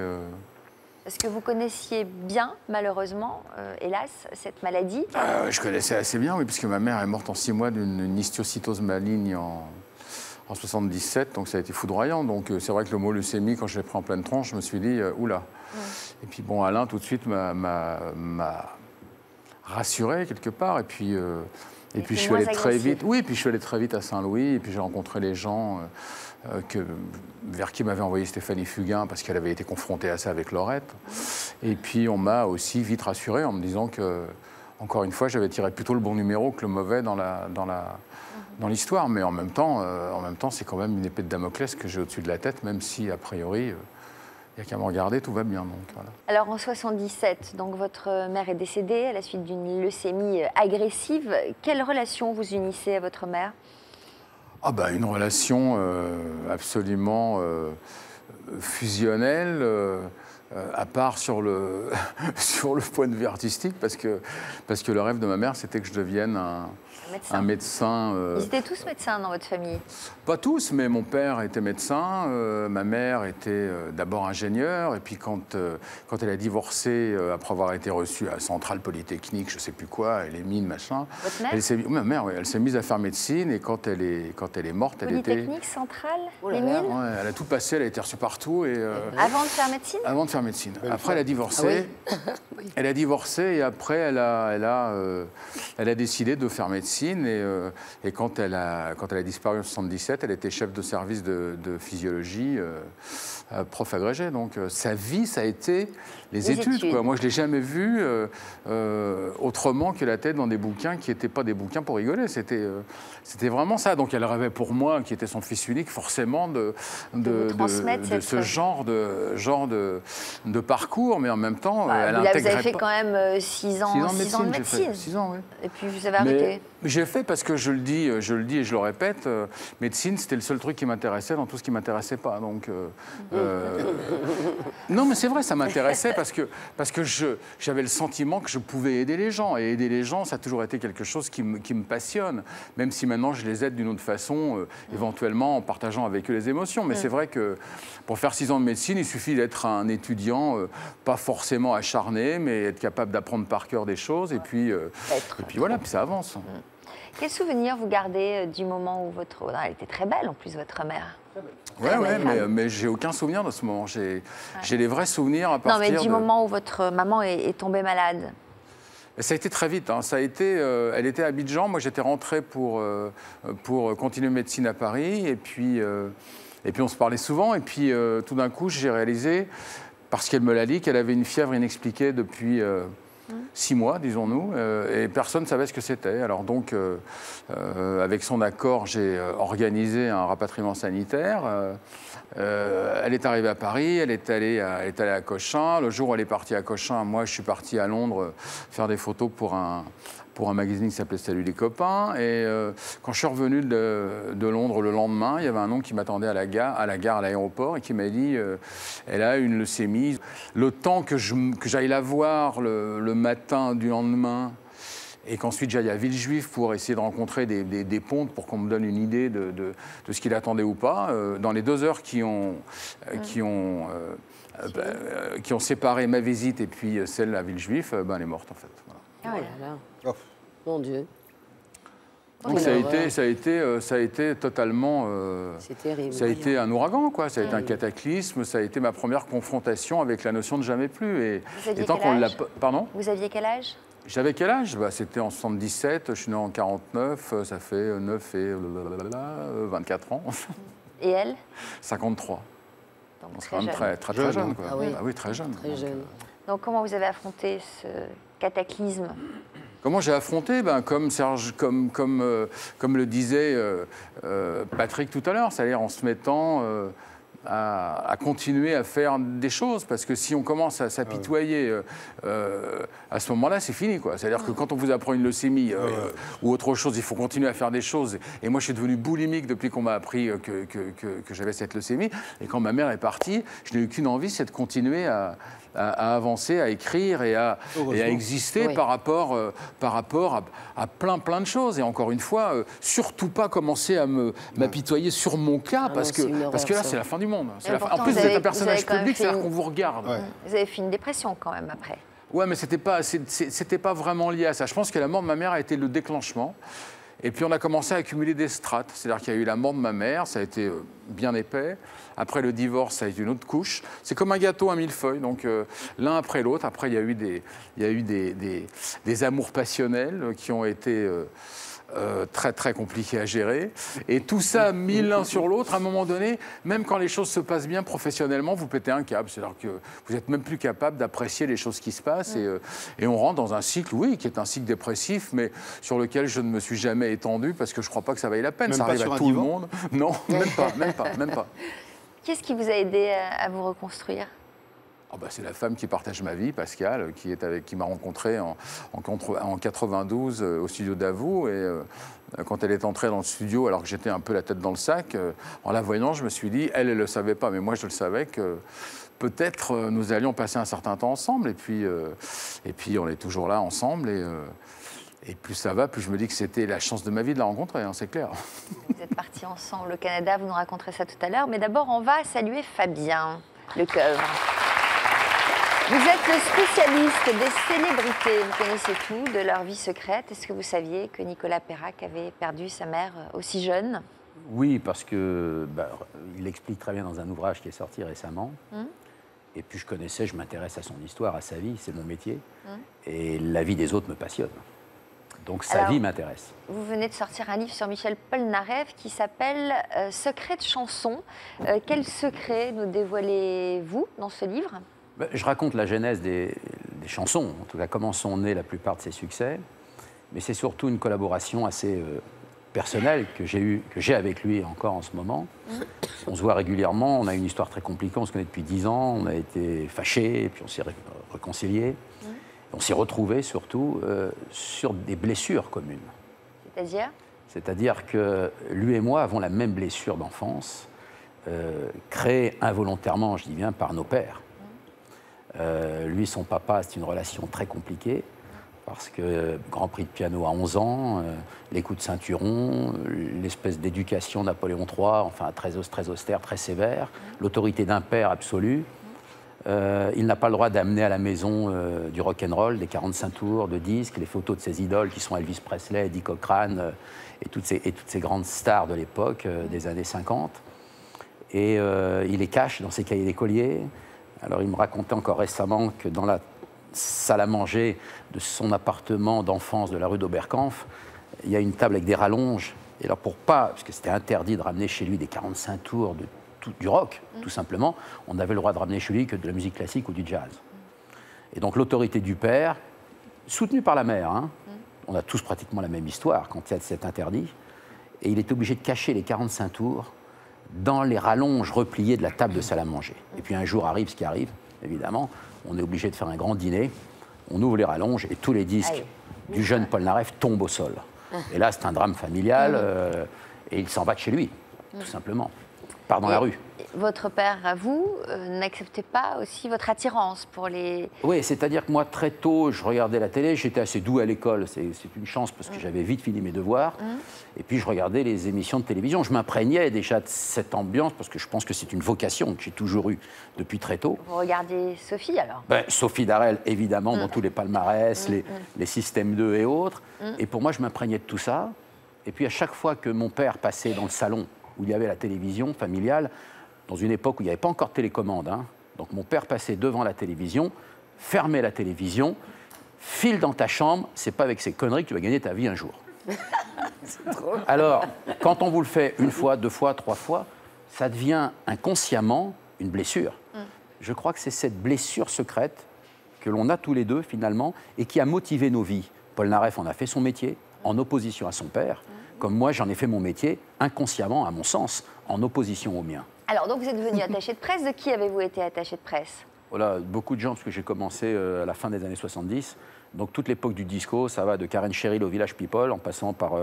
Est-ce que vous connaissiez bien, malheureusement, hélas, cette maladie? Je connaissais assez bien, oui, puisque ma mère est morte en 6 mois d'une histiocytose maligne en 77, donc ça a été foudroyant. Donc c'est vrai que le mot leucémie, quand je l'ai pris en pleine tronche, je me suis dit, oula. Et puis bon, Alain, tout de suite, m'a rassuré quelque part. Et puis je suis allé très vite. Oui, puis je suis allé très vite à Saint-Louis, et puis j'ai rencontré les gens vers qui m'avait envoyé Stéphanie Fugain, parce qu'elle avait été confrontée à ça avec Laurette. Et puis on m'a aussi vite rassuré en me disant que, encore une fois, j'avais tiré plutôt le bon numéro que le mauvais dans l'histoire. Mais en même temps, c'est quand même une épée de Damoclès que j'ai au-dessus de la tête, même si, a priori, il n'y a qu'à me regarder, tout va bien. Donc, voilà. Alors en 77, donc, votre mère est décédée à la suite d'une leucémie agressive. Quelle relation vous unissez à votre mère? Une relation absolument fusionnelle, à part sur le point de vue artistique, parce que le rêve de ma mère, c'était que je devienne un médecin. Ils étaient tous médecins dans votre famille? Pas tous, mais mon père était médecin, ma mère était d'abord ingénieure, et puis quand elle a divorcé, après avoir été reçue à Centrale Polytechnique, je ne sais plus quoi, les mines, machin. Votre mère? Ma mère, oui, elle s'est mise à faire médecine, et quand elle est morte, Polytechnique, Centrale, les mines? Ouais, elle a tout passé, elle a été reçue partout. Avant de faire médecine? Avant de faire médecine. Après, elle a divorcé. Ah oui. Elle a divorcé, et après, elle a décidé de faire médecine. Et quand elle a disparu en 1977, elle était chef de service de physiologie, prof agrégé. Donc sa vie, ça a été les études. Quoi. Moi, je ne l'ai jamais vue autrement que la tête dans des bouquins qui n'étaient pas des bouquins pour rigoler. C'était vraiment ça. Donc elle rêvait pour moi, qui était son fils unique, forcément de ce genre de parcours. Mais en même temps, elle intégrait. Vous avez fait quand même 6 ans de médecine. 6 ans, oui. Et puis vous avez arrêté. J'ai fait parce que je le dis et je le répète, médecine, c'était le seul truc qui m'intéressait dans tout ce qui ne m'intéressait pas. Donc, non, mais c'est vrai, ça m'intéressait parce que j'avais le sentiment que je pouvais aider les gens. Et aider les gens, ça a toujours été quelque chose qui me passionne, même si maintenant je les aide d'une autre façon, éventuellement en partageant avec eux les émotions. Mais c'est vrai que pour faire 6 ans de médecine, il suffit d'être un étudiant, pas forcément acharné, mais être capable d'apprendre par cœur des choses. Et puis voilà, puis ça avance. Quel souvenir vous gardez du moment où votre... Elle était très belle en plus, votre mère. Oui, mais j'ai aucun souvenir de ce moment. J'ai les vrais souvenirs à partir du moment où votre maman est tombée malade. Ça a été très vite. Hein. Ça a été, elle était à Abidjan. Moi, j'étais rentré pour continuer médecine à Paris. Et puis on se parlait souvent. Et puis, tout d'un coup, j'ai réalisé, parce qu'elle me l'a dit, qu'elle avait une fièvre inexpliquée depuis 6 mois, disons-nous. Et personne ne savait ce que c'était. Alors donc, avec son accord, j'ai organisé un rapatriement sanitaire. Elle est arrivée à Paris, elle est allée à Cochin. Le jour où elle est partie à Cochin, moi, je suis parti à Londres faire des photos pour un magazine qui s'appelait Salut les copains. Et quand je suis revenu de Londres le lendemain, il y avait un homme qui m'attendait à l'aéroport, et qui m'a dit elle a une leucémie. Le temps que j'aille la voir le matin du lendemain, et qu'ensuite j'aille à Villejuif pour essayer de rencontrer des pontes pour qu'on me donne une idée de ce qu'il attendait ou pas. Dans les 2 heures qui ont séparé ma visite et puis celle à Villejuif, elle est morte en fait. Voilà. Oh là là. Mon Dieu. Donc ça a été totalement... c'est terrible. Ça a été un ouragan, quoi. Ça a été un cataclysme. Ça a été ma première confrontation avec la notion de jamais plus. Et tant qu'on l'a... Pardon ? Vous aviez quel âge ? J'avais quel âge ? C'était en 77, je suis né en 49, ça fait 9 et 24 ans. Et elle ? 53. Donc c'est quand même très jeune. Quoi. Ah oui, oui, très jeune. Très jeune. Donc comment vous avez affronté ce cataclysme ? Comment j'ai affronté ? Comme le disait Patrick tout à l'heure, c'est-à-dire en se mettant à continuer à faire des choses, parce que si on commence à s'apitoyer à ce moment-là, c'est fini, quoi. C'est-à-dire que quand on vous apprend une leucémie ou autre chose, il faut continuer à faire des choses. Et moi, je suis devenu boulimique depuis qu'on m'a appris que j'avais cette leucémie. Et quand ma mère est partie, je n'ai eu qu'une envie, c'est de continuer à avancer, à écrire et à exister par rapport à plein de choses. Et encore une fois, surtout pas commencer à m'apitoyer sur mon cas, parce que là, c'est la fin du monde. En plus, vous êtes un personnage public, c'est-à-dire qu'on vous regarde. Vous avez fait une dépression quand même après. Ouais, mais c'était pas vraiment lié à ça. Je pense que la mort de ma mère a été le déclenchement. Et puis on a commencé à accumuler des strates. C'est-à-dire qu'il y a eu la mort de ma mère, ça a été bien épais. Après le divorce, ça a été une autre couche. C'est comme un gâteau à millefeuille, donc l'un après l'autre. Après, il y a eu des amours passionnels qui ont été très très compliqués à gérer. Et tout ça mis l'un sur l'autre, à un moment donné, même quand les choses se passent bien professionnellement, vous pétez un câble. C'est-à-dire que vous n'êtes même plus capable d'apprécier les choses qui se passent. Et on rentre dans un cycle, oui, qui est un cycle dépressif, mais sur lequel je ne me suis jamais étendu parce que je ne crois pas que ça vaille la peine. Même ça arrive sur à un tout divan ? le monde. Non, même pas. Qu'est-ce qui vous a aidé à vous reconstruire ? C'est la femme qui partage ma vie, Pascal, qui m'a rencontré en 92 au studio d'Avou. Et quand elle est entrée dans le studio, alors que j'étais un peu la tête dans le sac, en la voyant, je me suis dit, elle ne le savait pas, mais moi je le savais, que peut-être nous allions passer un certain temps ensemble. Et puis on est toujours là ensemble. Et plus ça va, plus je me dis que c'était la chance de ma vie de la rencontrer, c'est clair. Vous êtes partis ensemble au Canada, vous nous raconterez ça tout à l'heure. Mais d'abord, on va saluer Fabien Lecoeuvre. Vous êtes le spécialiste des célébrités. Vous connaissez tout de leur vie secrète. Est-ce que vous saviez que Nicolas Perrac avait perdu sa mère aussi jeune ? Oui, parce que il explique très bien dans un ouvrage qui est sorti récemment. Et puis je m'intéresse à son histoire, à sa vie, c'est mon métier. Et la vie des autres me passionne. Donc sa vie m'intéresse. Vous venez de sortir un livre sur Michel Polnareff qui s'appelle « Secret de chanson ». Quel secret nous dévoilez-vous dans ce livre ? Je raconte la genèse des chansons, en tout cas comment sont nés la plupart de ses succès. Mais c'est surtout une collaboration assez personnelle que j'ai avec lui encore en ce moment. On se voit régulièrement, on a une histoire très compliquée, on se connaît depuis 10 ans, on a été fâchés, puis on s'est réconciliés. On s'est retrouvés surtout sur des blessures communes. C'est-à-dire ? C'est-à-dire que lui et moi avons la même blessure d'enfance, créée involontairement, je dis bien, par nos pères. Lui, son papa, c'est une relation très compliquée, parce que Grand Prix de piano à 11 ans, les coups de ceinturon, l'espèce d'éducation Napoléon III, enfin très austère, très sévère, l'autorité d'un père absolu. Il n'a pas le droit d'amener à la maison du rock'n'roll, des 45 tours de disques, les photos de ses idoles qui sont Elvis Presley, Eddie Cochrane et toutes ces grandes stars de l'époque, des années 50. Et il les cache dans ses cahiers d'écolier. Alors il me racontait encore récemment que dans la salle à manger de son appartement d'enfance de la rue d'Oberkampf, il y a une table avec des rallonges. Et alors parce que c'était interdit de ramener chez lui des 45 tours du rock, tout simplement, on n'avait le droit de ramener chez lui que de la musique classique ou du jazz. Et donc l'autorité du père, soutenue par la mère, on a tous pratiquement la même histoire quand il y a cet interdit, et il est obligé de cacher les 45 tours dans les rallonges repliées de la table de salle à manger. Et puis un jour arrive ce qui arrive, évidemment, on est obligé de faire un grand dîner, on ouvre les rallonges et tous les disques du jeune Polnareff tombent au sol. Et là, c'est un drame familial, et il s'en va de chez lui, tout simplement. part dans la rue. Votre père, à vous, n'acceptait pas aussi votre attirance pour les... Oui, c'est-à-dire que moi, très tôt, je regardais la télé, j'étais assez doux à l'école, c'est une chance parce que j'avais vite fini mes devoirs, et puis je regardais les émissions de télévision. Je m'imprégnais déjà de cette ambiance, parce que je pense que c'est une vocation que j'ai toujours eue depuis très tôt. Vous regardiez Sophie, alors? Sophie Darel, évidemment, dans tous les palmarès, les systèmes 2 et autres, et pour moi, je m'imprégnais de tout ça, et puis à chaque fois que mon père passait dans le salon où il y avait la télévision familiale, dans une époque où il n'y avait pas encore de télécommande. Hein. Donc mon père passait devant la télévision, fermait la télévision, file dans ta chambre, c'est pas avec ces conneries que tu vas gagner ta vie un jour. Alors, quand on vous le fait une fois, 2 fois, 3 fois, ça devient inconsciemment une blessure. Je crois que c'est cette blessure secrète que l'on a tous les deux finalement et qui a motivé nos vies. Paul Naref en a fait son métier en opposition à son père, comme moi j'en ai fait mon métier inconsciemment, à mon sens, en opposition au mien. Alors, donc, vous êtes devenu attaché de presse. De qui avez-vous été attaché de presse? Voilà, beaucoup de gens, parce que j'ai commencé à la fin des années 70. Donc, toute l'époque du disco, ça va de Karen Cheryl au Village People, en passant par,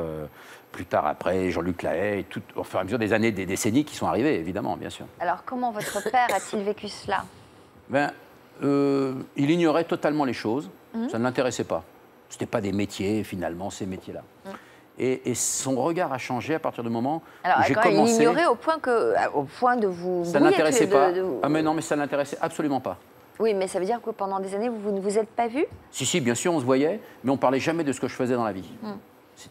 plus tard après, Jean-Luc Lahaye, au fur et à mesure des années, des décennies qui sont arrivées, évidemment, bien sûr. Alors, comment votre père a-t-il vécu cela? Il ignorait totalement les choses. Ça ne l'intéressait pas. Ce n'était pas des métiers, finalement, ces métiers-là. Et son regard a changé à partir du moment où j'ai commencé... Il ignorait au point de vous... Ça ne l'intéressait pas. Ah mais non, mais ça ne l'intéressait absolument pas. Oui, mais ça veut dire que pendant des années, vous ne vous êtes pas vus? Si, bien sûr, on se voyait, mais on ne parlait jamais de ce que je faisais dans la vie.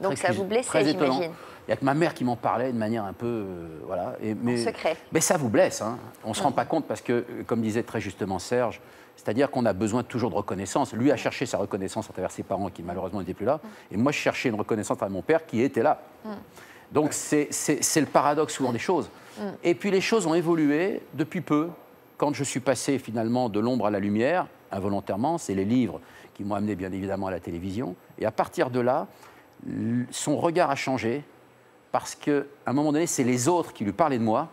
Donc ça vous blessait, j'imagine. Il n'y a que ma mère qui m'en parlait de manière un peu... voilà. En secret. Mais ça vous blesse, hein. On ne se rend pas compte parce que, comme disait très justement Serge, c'est-à-dire qu'on a besoin toujours de reconnaissance. Lui a cherché sa reconnaissance à travers ses parents qui malheureusement n'étaient plus là. Et moi, je cherchais une reconnaissance à mon père qui était là. Donc c'est le paradoxe souvent des choses. Et puis les choses ont évolué depuis peu. Quand je suis passé finalement de l'ombre à la lumière, involontairement, c'est les livres qui m'ont amené bien évidemment à la télévision. Et à partir de là, son regard a changé. Parce qu'à un moment donné, c'est les autres qui lui parlaient de moi.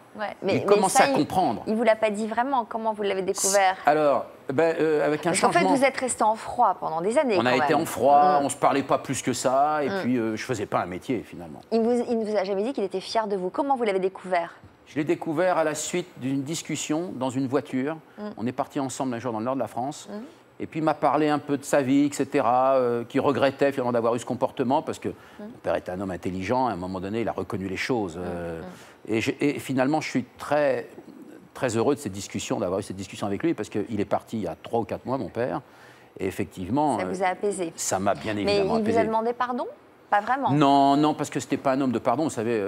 Il commençait à comprendre. Il ne vous l'a pas dit vraiment. Comment vous l'avez découvert? Alors, avec un changement... En fait, vous êtes resté en froid pendant des années. On a été en froid, on ne se parlait pas plus que ça, et puis je ne faisais pas un métier, finalement. Il ne vous a jamais dit qu'il était fier de vous. Comment vous l'avez découvert? Je l'ai découvert à la suite d'une discussion dans une voiture. On est partis ensemble un jour dans le nord de la France. Et puis il m'a parlé un peu de sa vie, etc., qui regrettait finalement d'avoir eu ce comportement, parce que mon père était un homme intelligent, à un moment donné, il a reconnu les choses. Et finalement, je suis très, très heureux de cette discussion, d'avoir eu cette discussion avec lui, parce qu'il est parti il y a 3 ou 4 mois, mon père, et effectivement... Ça vous a apaisé? Ça m'a bien évidemment apaisé. Mais il vous a demandé pardon? Pas vraiment? Non, parce que ce n'était pas un homme de pardon, vous savez...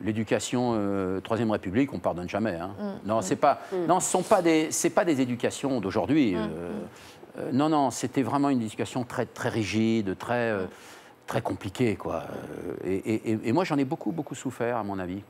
L'éducation, Troisième République, on ne pardonne jamais. Hein. Non, ce ne sont pas des éducations d'aujourd'hui. Non, c'était vraiment une éducation très, très rigide, très compliquée, quoi. Et moi, j'en ai beaucoup souffert, à mon avis.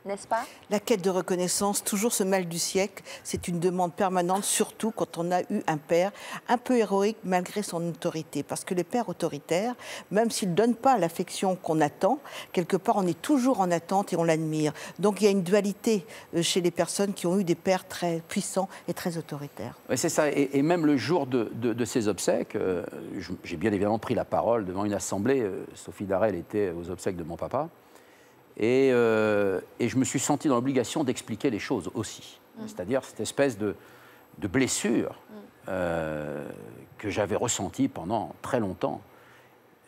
N'est-ce pas? La quête de reconnaissance, toujours ce mal du siècle, c'est une demande permanente, surtout quand on a eu un père un peu héroïque malgré son autorité. Parce que les pères autoritaires, même s'ils ne donnent pas l'affection qu'on attend, quelque part on est toujours en attente et on l'admire. Donc il y a une dualité chez les personnes qui ont eu des pères très puissants et très autoritaires. Oui, c'est ça. Et même le jour de ces obsèques, j'ai bien évidemment pris la parole devant une assemblée. Sophie Darel était aux obsèques de mon papa. Et je me suis senti dans l'obligation d'expliquer les choses aussi. C'est-à-dire cette espèce de blessure que j'avais ressentie pendant très longtemps.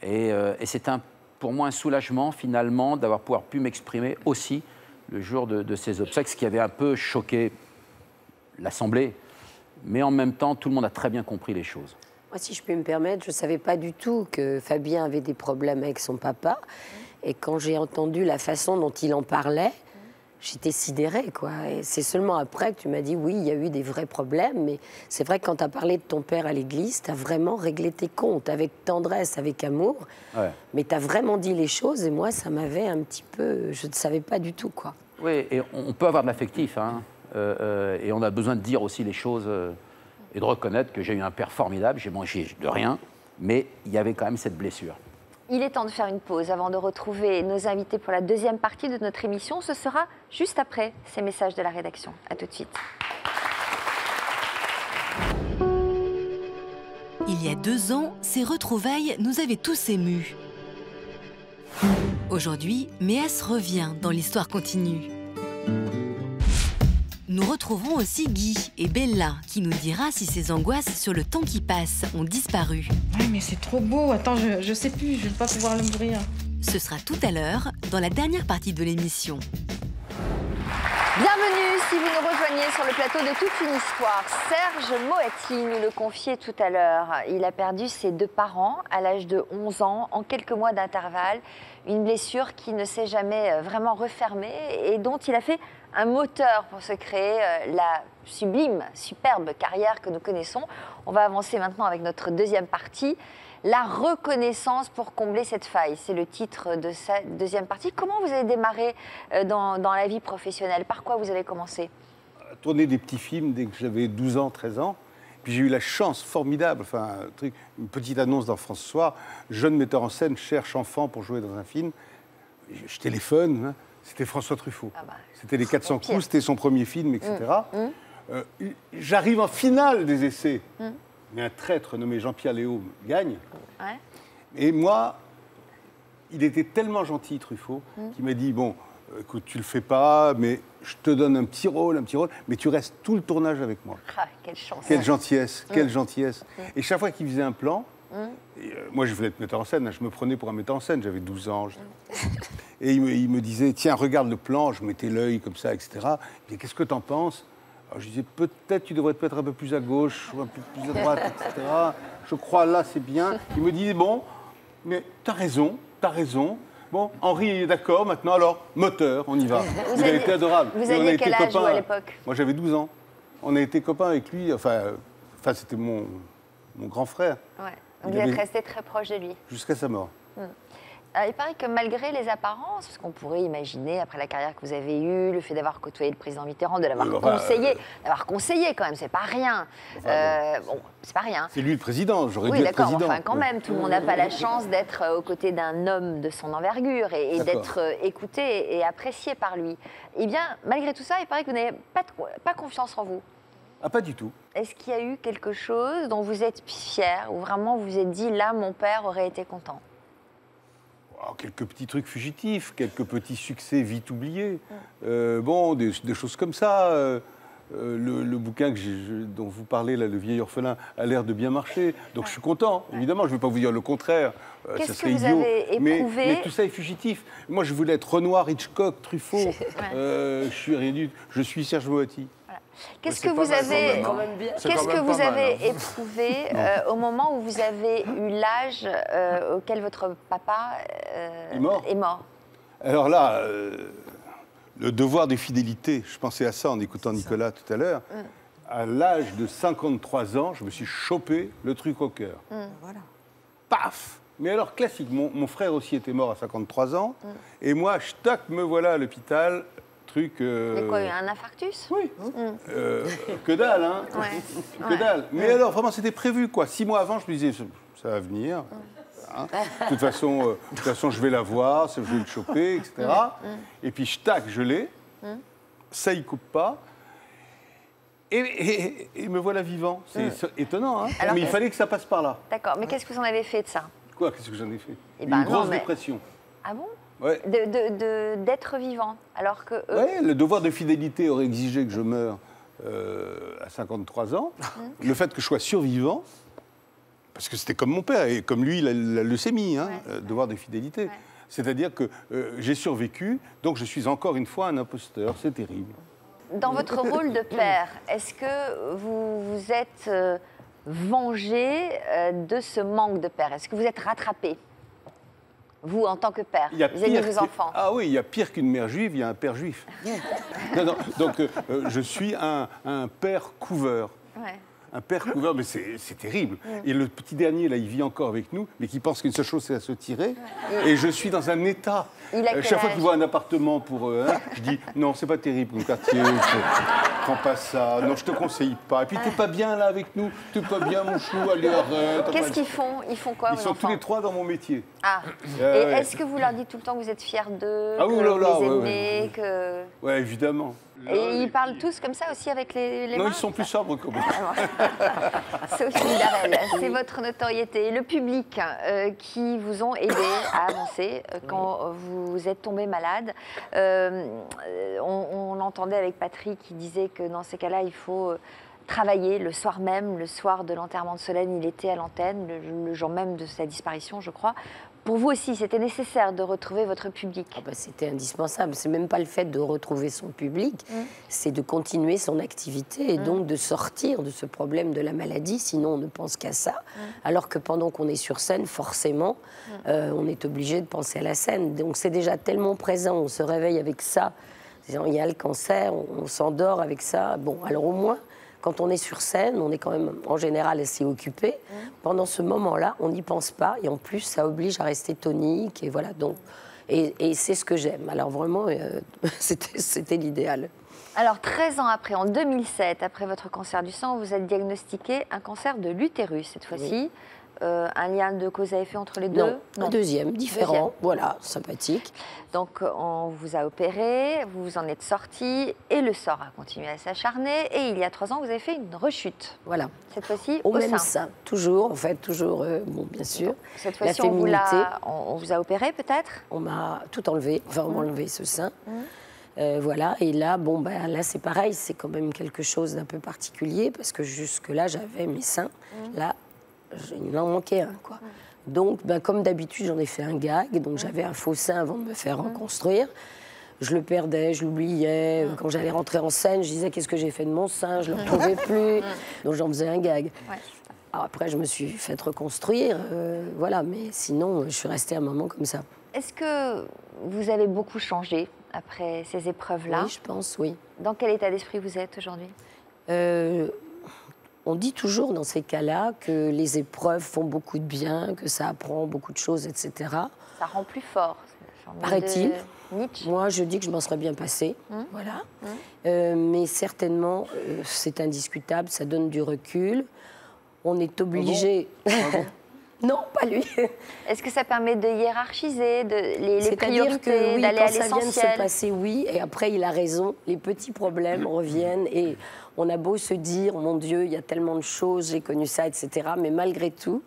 Et c'est pour moi un soulagement, finalement, d'avoir pu m'exprimer aussi le jour de ces obsèques, ce qui avait un peu choqué l'Assemblée. Mais en même temps, tout le monde a très bien compris les choses. Moi, si je peux me permettre, je ne savais pas du tout que Fabien avait des problèmes avec son papa. Et quand j'ai entendu la façon dont il en parlait, j'étais sidérée, quoi. Et c'est seulement après que tu m'as dit, oui, il y a eu des vrais problèmes, mais c'est vrai que quand tu as parlé de ton père à l'église, tu as vraiment réglé tes comptes avec tendresse, avec amour. Ouais. Mais tu as vraiment dit les choses, et moi, ça m'avait un petit peu... Je ne savais pas du tout, quoi. Oui, et on peut avoir de l'affectif, hein, et on a besoin de dire aussi les choses et de reconnaître que j'ai eu un père formidable, j'ai mangé de rien, mais il y avait quand même cette blessure. Il est temps de faire une pause avant de retrouver nos invités pour la deuxième partie de notre émission. Ce sera juste après ces messages de la rédaction. À tout de suite. Il y a 2 ans, ces retrouvailles nous avaient tous émus. Aujourd'hui, Méas revient dans l'histoire continue. Nous retrouvons aussi Guy et Bella, qui nous dira si ses angoisses sur le temps qui passe ont disparu. Ouais, mais c'est trop beau. Attends, je sais plus, je vais pas pouvoir l'ouvrir. Ce sera tout à l'heure, dans la dernière partie de l'émission. Bienvenue si vous nous rejoignez sur le plateau de Toute une histoire. Serge Moati nous le confiait tout à l'heure. Il a perdu ses 2 parents à l'âge de 11 ans, en quelques mois d'intervalle. Une blessure qui ne s'est jamais vraiment refermée et dont il a fait un moteur pour se créer la sublime, superbe carrière que nous connaissons. On va avancer maintenant avec notre deuxième partie. La reconnaissance pour combler cette faille, c'est le titre de cette deuxième partie. Comment vous avez démarré dans la vie professionnelle? Par quoi vous avez commencé? Tourner des petits films dès que j'avais 12 ans, 13 ans. Puis j'ai eu la chance formidable, enfin, une petite annonce dans France Soir, jeune metteur en scène cherche enfant pour jouer dans un film. Je téléphone, hein, c'était François Truffaut. Ah bah, c'était Les 400 coups, c'était son premier film, etc. J'arrive en finale des essais. Mais un traître nommé Jean-Pierre Léaud gagne. Ouais. Et moi, il était tellement gentil, Truffaut, qu'il m'a dit, bon, écoute, tu le fais pas, mais je te donne un petit rôle, mais tu restes tout le tournage avec moi. Ah, quelle chance. Quelle gentillesse, quelle gentillesse. Et chaque fois qu'il faisait un plan, moi je voulais être metteur en scène, je me prenais pour un metteur en scène, j'avais 12 ans. Et il me disait, tiens, regarde le plan, je mettais l'œil comme ça, etc. Et qu'est-ce que tu en penses? Alors je disais, peut-être tu devrais te mettre un peu plus à gauche, ou un peu plus à droite, etc. Je crois là, c'est bien. Il me dit, bon, mais t'as raison. Bon, Henri est d'accord, maintenant, alors, moteur, on y va. Il a été adorable. Vous aviez quel âge, vous, à l'époque? Moi, j'avais 12 ans. On a été copains avec lui, enfin c'était mon grand frère. Ouais. Vous êtes resté très proche de lui. Jusqu'à sa mort. Il paraît que malgré les apparences, parce qu'on pourrait imaginer, après la carrière que vous avez eue, le fait d'avoir côtoyé le président Mitterrand, de l'avoir conseillé quand même, c'est pas rien. Bon, c'est pas rien. C'est lui le président, j'aurais dû être président. Enfin, quand même, tout le monde n'a pas la chance d'être aux côtés d'un homme de son envergure et d'être écouté et apprécié par lui. Eh bien, malgré tout ça, il paraît que vous n'avez pas confiance en vous. Ah, pas du tout. Est-ce qu'il y a eu quelque chose dont vous êtes fier, où vraiment vous vous êtes dit, là, mon père aurait été content? Quelques petits trucs fugitifs, quelques petits succès vite oubliés. Bon, des choses comme ça. Le bouquin dont vous parlez, là, Le vieil orphelin, a l'air de bien marcher. Donc je suis content, évidemment, je ne vais pas vous dire le contraire. Qu'est-ce que vous avez éprouvé? Mais tout ça est fugitif. Moi, je voulais être Renoir, Hitchcock, Truffaut. Je suis rien du tout. Je suis Serge Moati. Qu'est-ce que vous avez éprouvé au moment où vous avez eu l'âge auquel votre papa est mort? Alors là, le devoir de fidélité, je pensais à ça en écoutant Nicolas tout à l'heure. À l'âge de 53 ans, je me suis chopé le truc au cœur. Voilà. Paf! Mais alors, classique, mon frère aussi était mort à 53 ans. Et moi, tac, me voilà à l'hôpital. Mais quoi, un infarctus? Oui. Que dalle, hein. Que dalle. Mais alors, vraiment, c'était prévu, quoi. 6 mois avant, je me disais, ça va venir. Hein. De toute façon, je vais la voir, je vais le choper, etc. Et puis, je l'ai. Ça, il coupe pas. Et me voilà vivant. C'est étonnant, hein. Alors, mais il fallait que ça passe par là. D'accord. Mais qu'est-ce que vous en avez fait de ça? Quoi, qu'est-ce que j'en ai fait? Une grosse dépression. Ah bon? Ouais. D'être vivant, alors que eux... Oui, le devoir de fidélité aurait exigé que je meure à 53 ans. Le fait que je sois survivant, parce que c'était comme mon père, et comme lui, la leucémie, hein, devoir de fidélité. Ouais. C'est-à-dire que j'ai survécu, donc je suis encore une fois un imposteur, c'est terrible. Dans votre rôle de père, est-ce que vous vous êtes vengé de ce manque de père? Est-ce que vous êtes rattrapé? Vous, en tant que père, vis-à-vis de vos enfants. Ah oui, il y a pire qu'une mère juive, il y a un père juif. Non, donc, je suis un père couveur. Ouais. Un père couvert, mais c'est terrible. Et le petit dernier, là, il vit encore avec nous, mais qui pense qu'une seule chose, c'est à se tirer. Et je suis dans un état. Chaque fois qu'il voit un appartement pour eux, je dis, non, c'est pas terrible pour le quartier, prends pas ça, non, je te conseille pas. Et puis, t'es pas bien là avec nous, t'es pas bien, mon chou, allez, arrête. Qu'est-ce qu'ils font? Ils font quoi, Ils sont tous les trois dans mon métier. Ah. Et est-ce que vous leur dites tout le temps que vous êtes fiers d'eux, que vous les aimez, que... Ouais, évidemment. Et ils parlent tous comme ça aussi avec les mains? Non, ils sont plus sobres que moi. Sophie Darel, c'est votre notoriété. Le public qui vous ont aidé à avancer quand vous êtes tombé malade. On l'entendait avec Patrick qui disait que dans ces cas-là, il faut travailler le soir même, le soir de l'enterrement de Solène, il était à l'antenne, le jour même de sa disparition, je crois. Pour vous aussi, c'était nécessaire de retrouver votre public? C'était indispensable. C'est même pas le fait de retrouver son public, c'est de continuer son activité et donc de sortir de ce problème de la maladie. Sinon, on ne pense qu'à ça. Alors que pendant qu'on est sur scène, forcément, on est obligé de penser à la scène. Donc c'est déjà tellement présent, on se réveille avec ça. Il y a le cancer, on s'endort avec ça. Bon, alors au moins, quand on est sur scène, on est quand même en général assez occupé. Pendant ce moment-là, on n'y pense pas et en plus, ça oblige à rester tonique et voilà. Donc, et c'est ce que j'aime. Alors vraiment, c'était l'idéal. Alors 13 ans après, en 2007, après votre cancer du sang, vous êtes diagnostiqué un cancer de l'utérus cette fois-ci. Un lien de cause à effet entre les deux? Non, un deuxième, différent, voilà, sympathique. Donc on vous a opéré, vous vous en êtes sorti et le sort a continué à s'acharner et il y a 3 ans, vous avez fait une rechute. Voilà. Cette fois-ci au sein. Même sein, toujours, en fait, toujours, bon, bien sûr. Donc, cette fois-ci, on vous a opéré peut-être? On m'a tout enlevé, enfin on m'a enlevé ce sein. Voilà, et là, bon, ben, là c'est pareil, c'est quand même quelque chose d'un peu particulier parce que jusque-là, j'avais mes seins. Là, il en manquait un, quoi. Donc, ben, comme d'habitude, j'en ai fait un gag. Donc, j'avais un faux sein avant de me faire reconstruire. Je le perdais, je l'oubliais. Quand j'allais rentrer en scène, je disais qu'est-ce que j'ai fait de mon sein, je ne le retrouvais plus. Donc, j'en faisais un gag. Alors, après, je me suis fait reconstruire, voilà. Mais sinon, je suis restée un moment comme ça. Est-ce que vous avez beaucoup changé après ces épreuves-là? Oui, je pense, oui. Dans quel état d'esprit vous êtes aujourd'hui? On dit toujours dans ces cas-là que les épreuves font beaucoup de bien, que ça apprend beaucoup de choses, etc. Ça rend plus fort. Paraît-il. Moi, je dis que je m'en serais bien passée. Voilà. Mais certainement, c'est indiscutable, ça donne du recul. On est obligé... Non, pas lui. Est-ce que ça permet de hiérarchiser les priorités, oui, d'aller à l'essentiel? Ça vient de se passer, oui, et après il a raison, les petits problèmes reviennent et on a beau se dire, mon Dieu, il y a tellement de choses, j'ai connu ça, etc. Mais malgré tout,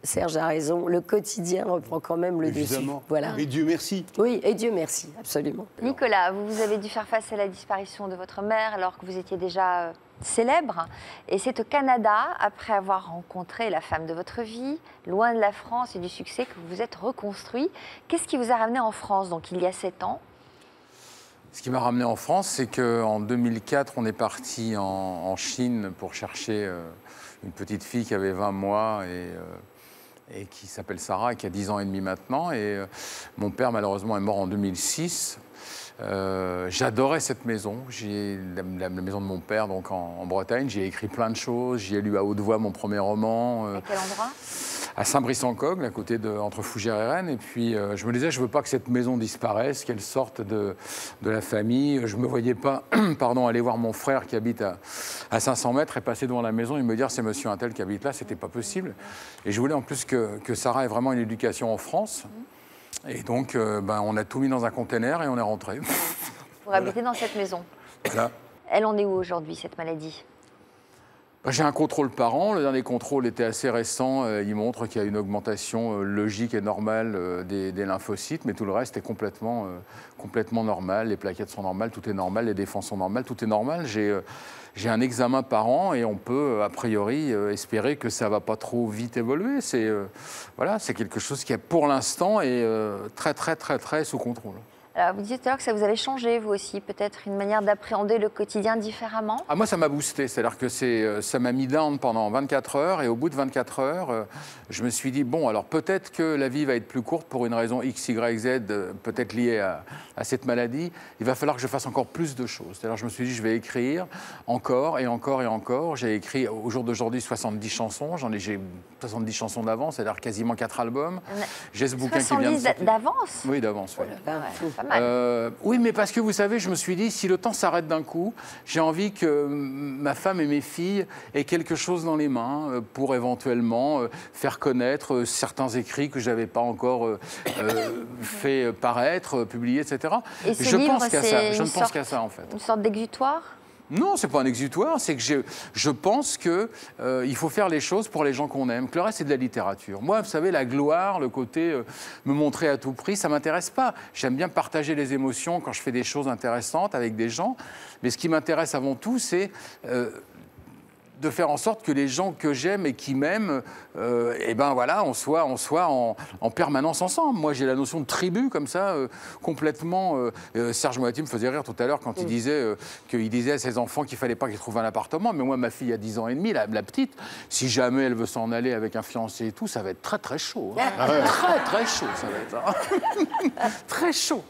Serge a raison, le quotidien reprend quand même le dessus. Voilà. Et Dieu merci. Oui, et Dieu merci, absolument. Nicolas, vous avez dû faire face à la disparition de votre mère alors que vous étiez déjà célèbre. Et c'est au Canada, après avoir rencontré la femme de votre vie, loin de la France et du succès, que vous vous êtes reconstruit. Qu'est-ce qui vous a ramené en France, donc il y a 7 ans? Ce qui m'a ramené en France, c'est qu'en 2004, on est parti en Chine pour chercher une petite fille qui avait 20 mois et qui s'appelle Sarah et qui a 10 ans et demi maintenant. Et mon père, malheureusement, est mort en 2006. J'adorais cette maison, la maison de mon père donc en Bretagne. J'y ai écrit plein de choses, j'y ai lu à haute voix mon premier roman. À quel endroit? À Saint-Brice-en-Cogle, à côté entre Fougères et Rennes. Et puis je me disais, je ne veux pas que cette maison disparaisse, qu'elle sorte de la famille. Je ne me voyais pas aller voir mon frère qui habite à 500 mètres et passer devant la maison et me dire c'est monsieur un tel qui habite là, c'était pas possible. Et je voulais en plus que Sarah ait vraiment une éducation en France. Et donc, on a tout mis dans un container et on est rentré. Pour habiter dans cette maison. Voilà. Elle en est où aujourd'hui, cette maladie? J'ai un contrôle par an. Le dernier contrôle était assez récent. Il montre qu'il y a une augmentation logique et normale des lymphocytes, mais tout le reste est complètement normal. Les plaquettes sont normales, tout est normal. Les défenses sont normales, tout est normal. J'ai un examen par an et on peut, a priori, espérer que ça ne va pas trop vite évoluer. C'est quelque chose qui, pour l'instant, est très, très, très, très sous contrôle. Alors, vous disiez tout à l'heure que ça vous avait changé, vous aussi, peut-être une manière d'appréhender le quotidien différemment? Moi, ça m'a boosté. C'est-à-dire que ça m'a mis down pendant 24 heures. Et au bout de 24 heures, je me suis dit, bon, alors peut-être que la vie va être plus courte pour une raison X, Y, Z, peut-être liée à cette maladie. Il va falloir que je fasse encore plus de choses. C'est-à-dire je me suis dit, je vais écrire encore et encore et encore. J'ai écrit, au jour d'aujourd'hui, 70 chansons. J'ai 70 chansons d'avance, c'est-à-dire quasiment 4 albums. J'ai ce bouquin qui vient de sortir. D'avance? Oui, d'avance. Oui. Pas mal. mal. Oui, mais parce que vous savez, je me suis dit, si le temps s'arrête d'un coup, j'ai envie que ma femme et mes filles aient quelque chose dans les mains pour éventuellement faire connaître certains écrits que je n'avais pas encore fait paraître, publier, etc. Et je pense qu'à ça. Je ne pense qu'à ça, en fait. Une sorte d'exutoire? Non, c'est pas un exutoire, c'est que je pense qu'il faut faire les choses pour les gens qu'on aime, que le reste, c'est de la littérature. Moi, vous savez, la gloire, le côté me montrer à tout prix, ça ne m'intéresse pas. J'aime bien partager les émotions quand je fais des choses intéressantes avec des gens, mais ce qui m'intéresse avant tout, c'est de faire en sorte que les gens que j'aime et qui m'aiment, eh ben voilà, on soit en permanence ensemble. Moi, j'ai la notion de tribu comme ça, complètement. Serge Moati me faisait rire tout à l'heure quand il disait qu'il disait à ses enfants qu'il fallait pas qu'ils trouvent un appartement. Mais moi, ma fille a 10 ans et demi, la petite, si jamais elle veut s'en aller avec un fiancé et tout, ça va être très très chaud. Hein. Très très chaud, ça va être. Très chaud.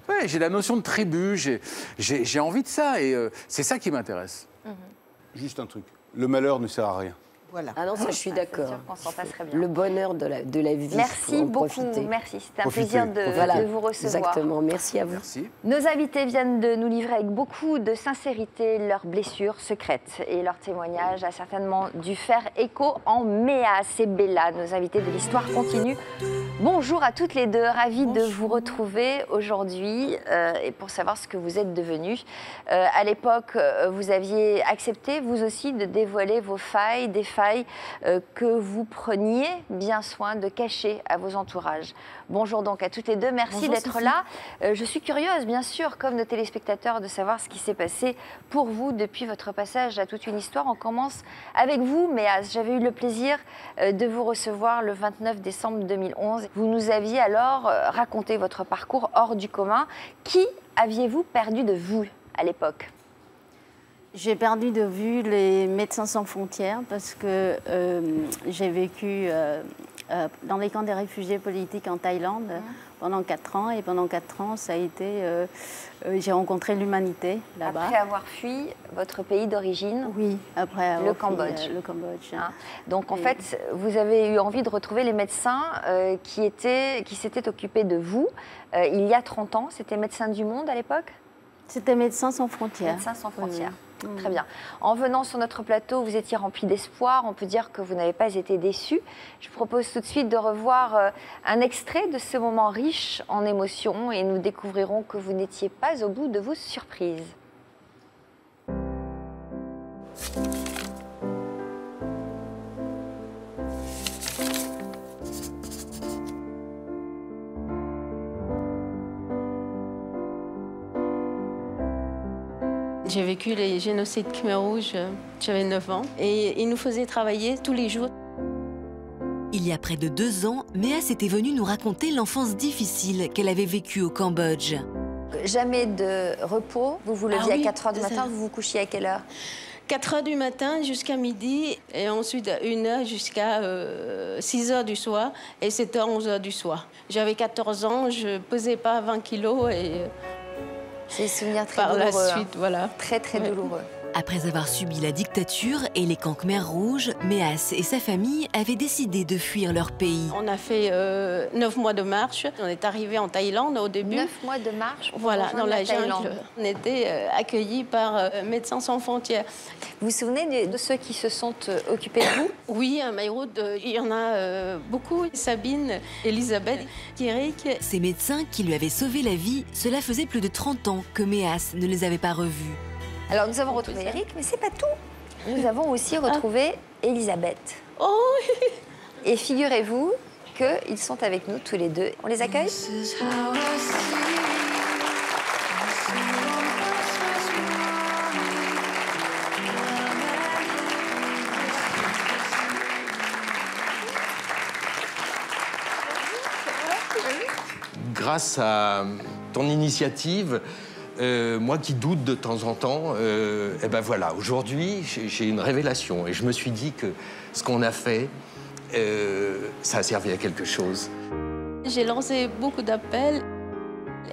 Ouais, j'ai la notion de tribu, j'ai envie de ça et c'est ça qui m'intéresse. Juste un truc. Le malheur ne sert à rien. Voilà. Ah non, ça, je suis d'accord. C'est sûr qu'on s'en passerait bien. Le bonheur de la vie. Merci beaucoup. Merci. C'était un plaisir de vous recevoir. Exactement. Merci à vous. Merci. Nos invités viennent de nous livrer avec beaucoup de sincérité leurs blessures secrètes. Et leur témoignage a certainement dû faire écho en Méas et Bella, nos invités de l'Histoire continue. Bonjour à toutes les deux. Ravie de vous retrouver aujourd'hui et pour savoir ce que vous êtes devenues. À l'époque, vous aviez accepté, vous aussi, de dévoiler vos failles, des failles que vous preniez bien soin de cacher à vos entourages. Bonjour donc à toutes les deux, merci d'être là. Je suis curieuse, bien sûr, comme nos téléspectateurs, de savoir ce qui s'est passé pour vous depuis votre passage à Toute une histoire. On commence avec vous, Méas. J'avais eu le plaisir de vous recevoir le 29 décembre 2011. Vous nous aviez alors raconté votre parcours hors du commun. Qui aviez-vous perdu de vous à l'époque ? J'ai perdu de vue les Médecins sans frontières parce que j'ai vécu dans les camps des réfugiés politiques en Thaïlande pendant 4 ans. Et pendant 4 ans, ça a été... j'ai rencontré l'humanité là-bas. Après avoir fui votre pays d'origine? Oui, après avoir le Cambodge. Le Cambodge. Hein. Donc en fait, vous avez eu envie de retrouver les médecins qui s'étaient occupés de vous il y a 30 ans. C'était Médecins du Monde à l'époque? C'était Médecins sans frontières. Médecins sans frontières. Très bien. En venant sur notre plateau, vous étiez rempli d'espoir. On peut dire que vous n'avez pas été déçu. Je propose tout de suite de revoir un extrait de ce moment riche en émotions et nous découvrirons que vous n'étiez pas au bout de vos surprises. J'ai vécu les génocides Khmer Rouge, j'avais 9 ans, et ils nous faisaient travailler tous les jours. Il y a près de 2 ans, Méas était venue nous raconter l'enfance difficile qu'elle avait vécue au Cambodge. Jamais de repos, vous vous leviez à 4 h du matin, vous vous couchiez à quelle heure? 4 h du matin jusqu'à midi, et ensuite à 1 h jusqu'à 6 h du soir, et 7 h, 11 h du soir. J'avais 14 ans, je pesais pas 20 kilos, et... C'est des souvenirs très douloureux. Par la suite, voilà. Très, très douloureux. Après avoir subi la dictature et les camps Khmer Rouge, Méas et sa famille avaient décidé de fuir leur pays. On a fait 9 mois de marche. On est arrivé en Thaïlande au début. 9 mois de marche pour voilà, dans la jungle. Thaïlande. On était accueillis par Médecins sans frontières. Vous vous souvenez de ceux qui se sont occupés de vous? Oui, à Maïroud, il y en a beaucoup. Sabine, Elisabeth, Eric. Ces médecins qui lui avaient sauvé la vie, cela faisait plus de 30 ans que Méas ne les avait pas revus. Alors, nous avons retrouvé Eric, mais c'est pas tout. Nous avons aussi retrouvé Elisabeth. Oh. Et figurez-vous qu'ils sont avec nous tous les deux. On les accueille? Grâce à ton initiative, moi qui doute de temps en temps, et ben voilà, aujourd'hui, j'ai une révélation. Et je me suis dit que ce qu'on a fait, ça a servi à quelque chose. J'ai lancé beaucoup d'appels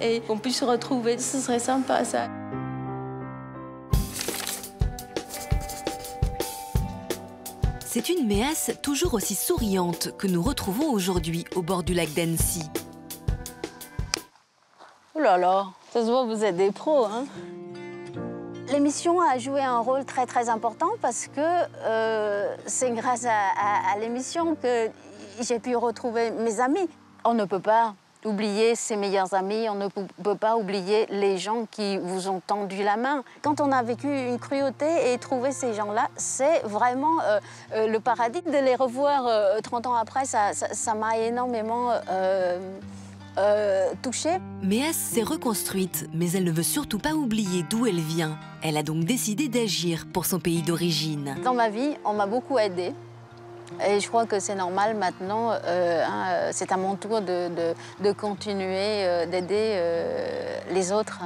et qu'on puisse se retrouver, ce serait sympa, ça. C'est une Méas toujours aussi souriante que nous retrouvons aujourd'hui au bord du lac d'Annecy. Oh là là, ça se voit, vous êtes des pros, hein. L'émission a joué un rôle très très important parce que c'est grâce à l'émission que j'ai pu retrouver mes amis. On ne peut pas oublier ses meilleurs amis, on ne peut pas oublier les gens qui vous ont tendu la main. Quand on a vécu une cruauté et trouvé ces gens-là, c'est vraiment le paradis. De les revoir 30 ans après, ça m'a énormément touchée. Méas s'est reconstruite, mais elle ne veut surtout pas oublier d'où elle vient. Elle a donc décidé d'agir pour son pays d'origine. Dans ma vie, on m'a beaucoup aidée. Et je crois que c'est normal maintenant, c'est à mon tour de continuer d'aider les autres.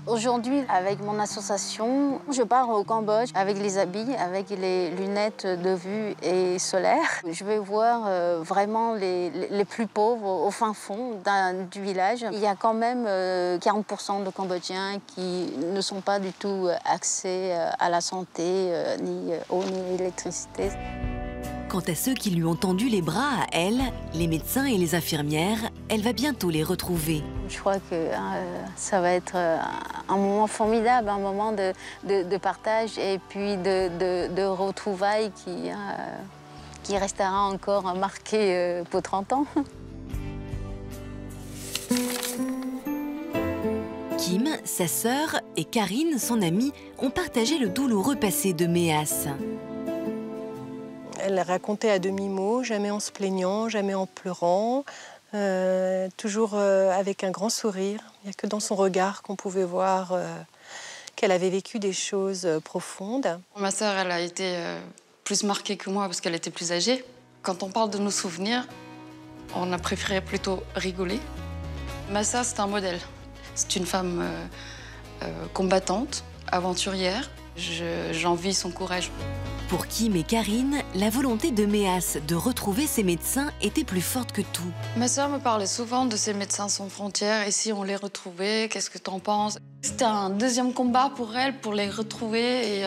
Aujourd'hui, avec mon association, je pars au Cambodge avec les habits, avec les lunettes de vue et solaire. Je vais voir vraiment les plus pauvres au fin fond du village. Il y a quand même 40% de Cambodgiens qui ne sont pas du tout accès à la santé, ni eau, ni électricité. Quant à ceux qui lui ont tendu les bras à elle, les médecins et les infirmières, elle va bientôt les retrouver. Je crois que ça va être un moment formidable, un moment de partage et puis de retrouvailles qui restera encore marqué pour 30 ans. Kim, sa sœur et Karine, son amie, ont partagé le douloureux passé de Méas. Elle racontait à demi-mot, jamais en se plaignant, jamais en pleurant, toujours avec un grand sourire. Il n'y a que dans son regard qu'on pouvait voir qu'elle avait vécu des choses profondes. Ma sœur, elle a été plus marquée que moi parce qu'elle était plus âgée. Quand on parle de nos souvenirs, on a préféré plutôt rigoler. Ma sœur, c'est un modèle. C'est une femme combattante, aventurière. J'envie son courage. Pour Kim et Karine, la volonté de Méas de retrouver ses médecins était plus forte que tout. Ma sœur me parlait souvent de ces médecins sans frontières. Et si on les retrouvait, qu'est-ce que t'en penses? C'était un deuxième combat pour elle, pour les retrouver et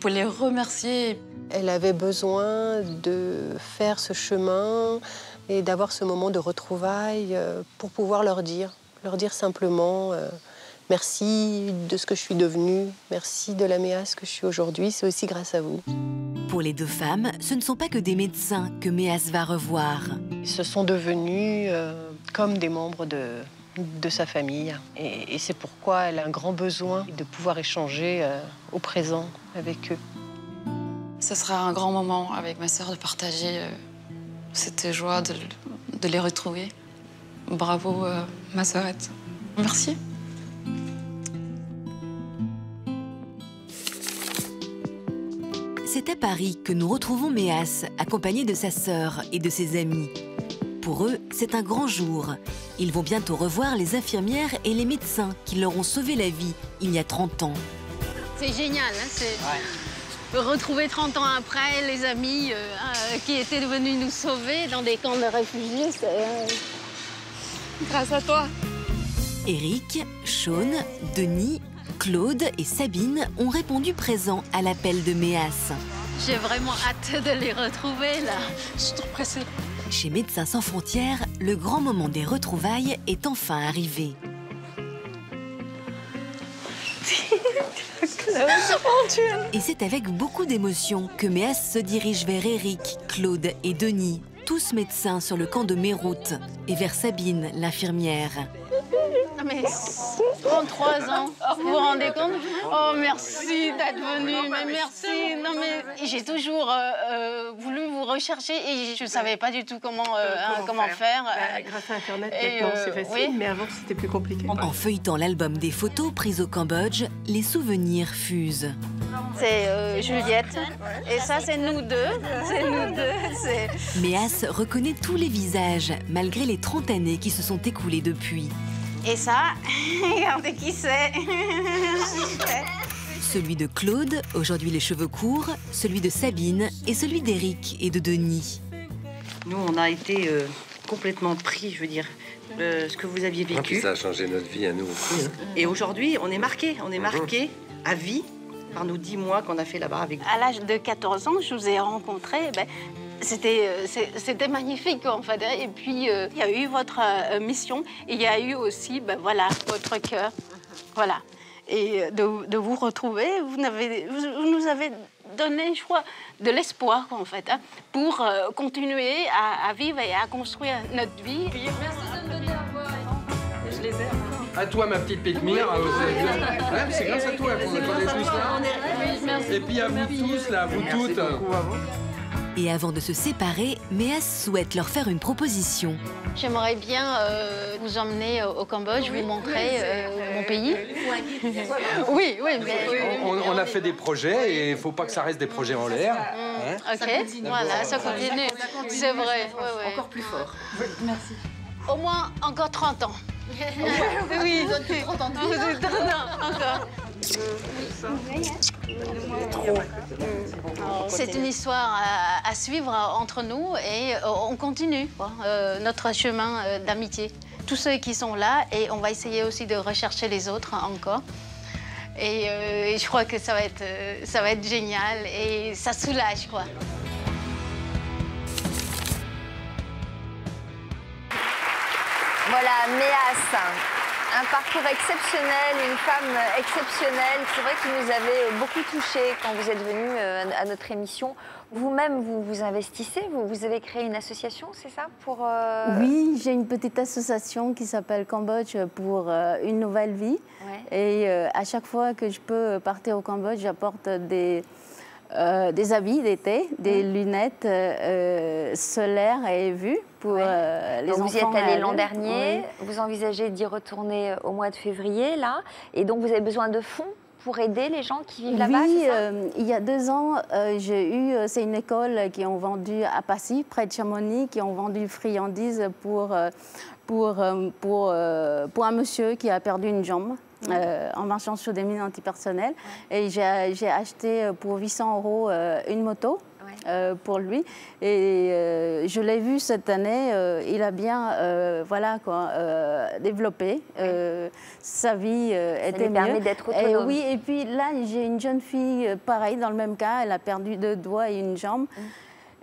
pour les remercier. Elle avait besoin de faire ce chemin et d'avoir ce moment de retrouvailles pour pouvoir leur dire simplement merci de ce que je suis devenue, merci de la Méas que je suis aujourd'hui, c'est aussi grâce à vous. Pour les deux femmes, ce ne sont pas que des médecins que Méas va revoir. Ils se sont devenus comme des membres de sa famille. Et c'est pourquoi elle a un grand besoin de pouvoir échanger au présent avec eux. Ce sera un grand moment avec ma sœur de partager cette joie de les retrouver. Bravo, ma sœurette. Merci. C'est à Paris que nous retrouvons Méas, accompagnée de sa sœur et de ses amis. Pour eux, c'est un grand jour. Ils vont bientôt revoir les infirmières et les médecins qui leur ont sauvé la vie il y a 30 ans. C'est génial, hein, retrouver 30 ans après les amis qui étaient venus nous sauver dans des camps de réfugiés. Grâce à toi. Eric, Sean, Denis, Claude et Sabine ont répondu présents à l'appel de Méas. J'ai vraiment hâte de les retrouver, là. Je suis trop pressée. Chez Médecins sans frontières, le grand moment des retrouvailles est enfin arrivé. Et c'est avec beaucoup d'émotion que Méas se dirige vers Eric, Claude et Denis, tous médecins sur le camp de Meyrout, et vers Sabine, l'infirmière. Non mais 33 ans, vous vous rendez compte? Oh merci d'être venu, mais merci. Non mais j'ai toujours voulu vous rechercher et je ne savais pas du tout comment faire. Grâce à Internet, maintenant c'est facile, oui. Mais avant c'était plus compliqué. En feuilletant l'album des photos prises au Cambodge, les souvenirs fusent. C'est Juliette et ça c'est nous deux. C'est nous deux. Méas reconnaît tous les visages, malgré les 30 années qui se sont écoulées depuis. Et ça, regardez qui c'est. Celui de Claude, aujourd'hui les cheveux courts, celui de Sabine et celui d'Eric et de Denis. Nous, on a été complètement pris, je veux dire, ce que vous aviez vécu. Ça a changé notre vie à nous aussi. Hein. Et aujourd'hui, on est marqué à vie par nos 10 mois qu'on a fait là-bas avec vous. À l'âge de 14 ans, je vous ai rencontré. C'était magnifique en fait. Et puis il y a eu votre mission, et il y a eu aussi voilà, votre cœur. Voilà. Et de vous retrouver, vous nous avez donné, je crois, de l'espoir en fait, hein, pour continuer à vivre et à construire notre vie. Merci de me donner à voir. Je les aime. À toi, ma petite Pétmire. C'est grâce à toi qu'on est tous là. Et puis à vous tous, là, à vous toutes. Et avant de se séparer, Méas souhaite leur faire une proposition. J'aimerais bien vous emmener au Cambodge, vous montrer mon pays. Oui, mais... On a fait des projets et il ne faut pas que ça reste des projets en l'air. Ok, voilà, ça continue. C'est vrai. Encore plus fort. Merci. Au moins encore 30 ans. Oui, vous êtes 30 ans. Vous êtes 30 ans encore. C'est une histoire à suivre entre nous et on continue notre chemin d'amitié. Tous ceux qui sont là, et on va essayer aussi de rechercher les autres encore. Et je crois que ça va être génial et ça soulage, quoi. Voilà, Méas, un parcours exceptionnel, une femme exceptionnelle. C'est vrai qu'il nous avait beaucoup touchés quand vous êtes venu à notre émission. Vous-même, vous investissez, vous avez créé une association, c'est ça pour Oui, j'ai une petite association qui s'appelle Cambodge pour une nouvelle vie. Ouais. Et à chaque fois que je peux partir au Cambodge, j'apporte des habits d'été, des lunettes solaires et vues pour les enfants. Vous y êtes allé l'an dernier, vous envisagez d'y retourner au mois de février, là, et donc vous avez besoin de fonds pour aider les gens qui vivent là-bas, c'est ça? Il y a 2 ans, c'est une école qui ont vendu à Passy, près de Chamonix, qui ont vendu friandises pour un monsieur qui a perdu une jambe. En marchant sur des mines antipersonnelles. Ouais. Et j'ai acheté pour 800 € une moto pour lui. Et je l'ai vu cette année, il a bien développé. Sa vie était mieux. Ça lui permet d'être autonome. Oui, et puis là, j'ai une jeune fille, pareil, dans le même cas, elle a perdu 2 doigts et une jambe.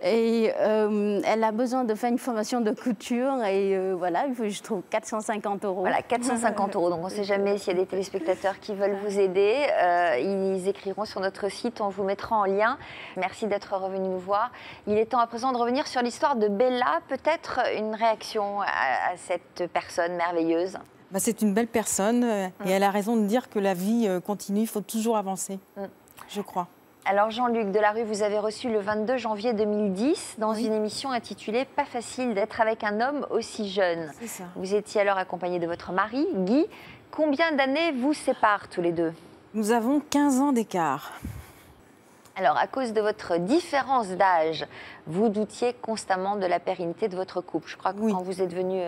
Et elle a besoin de faire une formation de couture et voilà, il faut que je trouve 450 €. Voilà, 450 €. Donc on ne sait jamais s'il y a des téléspectateurs qui veulent vous aider. Ils écriront sur notre site, on vous mettra en lien. Merci d'être revenu nous voir. Il est temps à présent de revenir sur l'histoire de Bella. Peut-être une réaction à cette personne merveilleuse. C'est une belle personne et elle a raison de dire que la vie continue, il faut toujours avancer, je crois. Alors Jean-Luc Delarue, vous avez reçu le 22 janvier 2010 dans une émission intitulée « Pas facile d'être avec un homme aussi jeune ». C'est ça. Vous étiez alors accompagné de votre mari, Guy. Combien d'années vous séparent tous les deux? Nous avons 15 ans d'écart. Alors, à cause de votre différence d'âge, vous doutiez constamment de la pérennité de votre couple. Je crois que quand vous êtes venu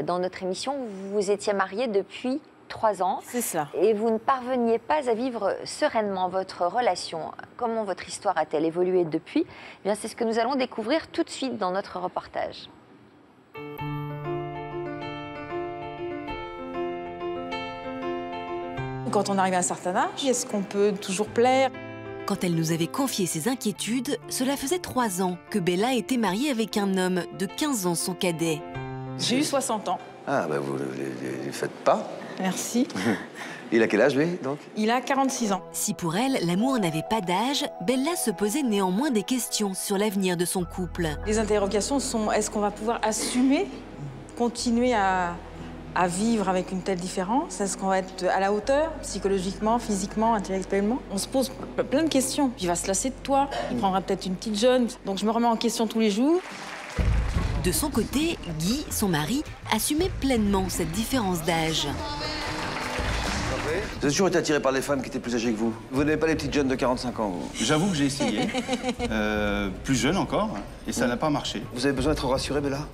dans notre émission, vous étiez mariés depuis 3 ans. C'est ça. Et vous ne parveniez pas à vivre sereinement votre relation. Comment votre histoire a-t-elle évolué depuis? Eh bien, c'est ce que nous allons découvrir tout de suite dans notre reportage. Quand on arrive à un certain âge, est-ce qu'on peut toujours plaire? Quand elle nous avait confié ses inquiétudes, cela faisait 3 ans que Bella était mariée avec un homme de 15 ans, son cadet. J'ai eu 60 ans. Ah, vous ne les faites pas. Merci. Il a quel âge, lui, donc? Il a 46 ans. Si pour elle, l'amour n'avait pas d'âge, Bella se posait néanmoins des questions sur l'avenir de son couple. Les interrogations sont, est-ce qu'on va pouvoir assumer, continuer à vivre avec une telle différence? Est-ce qu'on va être à la hauteur, psychologiquement, physiquement, intellectuellement? On se pose plein de questions. Il va se lasser de toi, il prendra peut-être une petite jeune. Donc je me remets en question tous les jours. De son côté, Guy, son mari, assumait pleinement cette différence d'âge. Vous avez toujours été attiré par les femmes qui étaient plus âgées que vous. Vous n'avez pas les petites jeunes de 45 ans, vous? J'avoue que j'ai essayé, plus jeune encore, et ça n'a pas marché. Vous avez besoin d'être rassuré, Bella?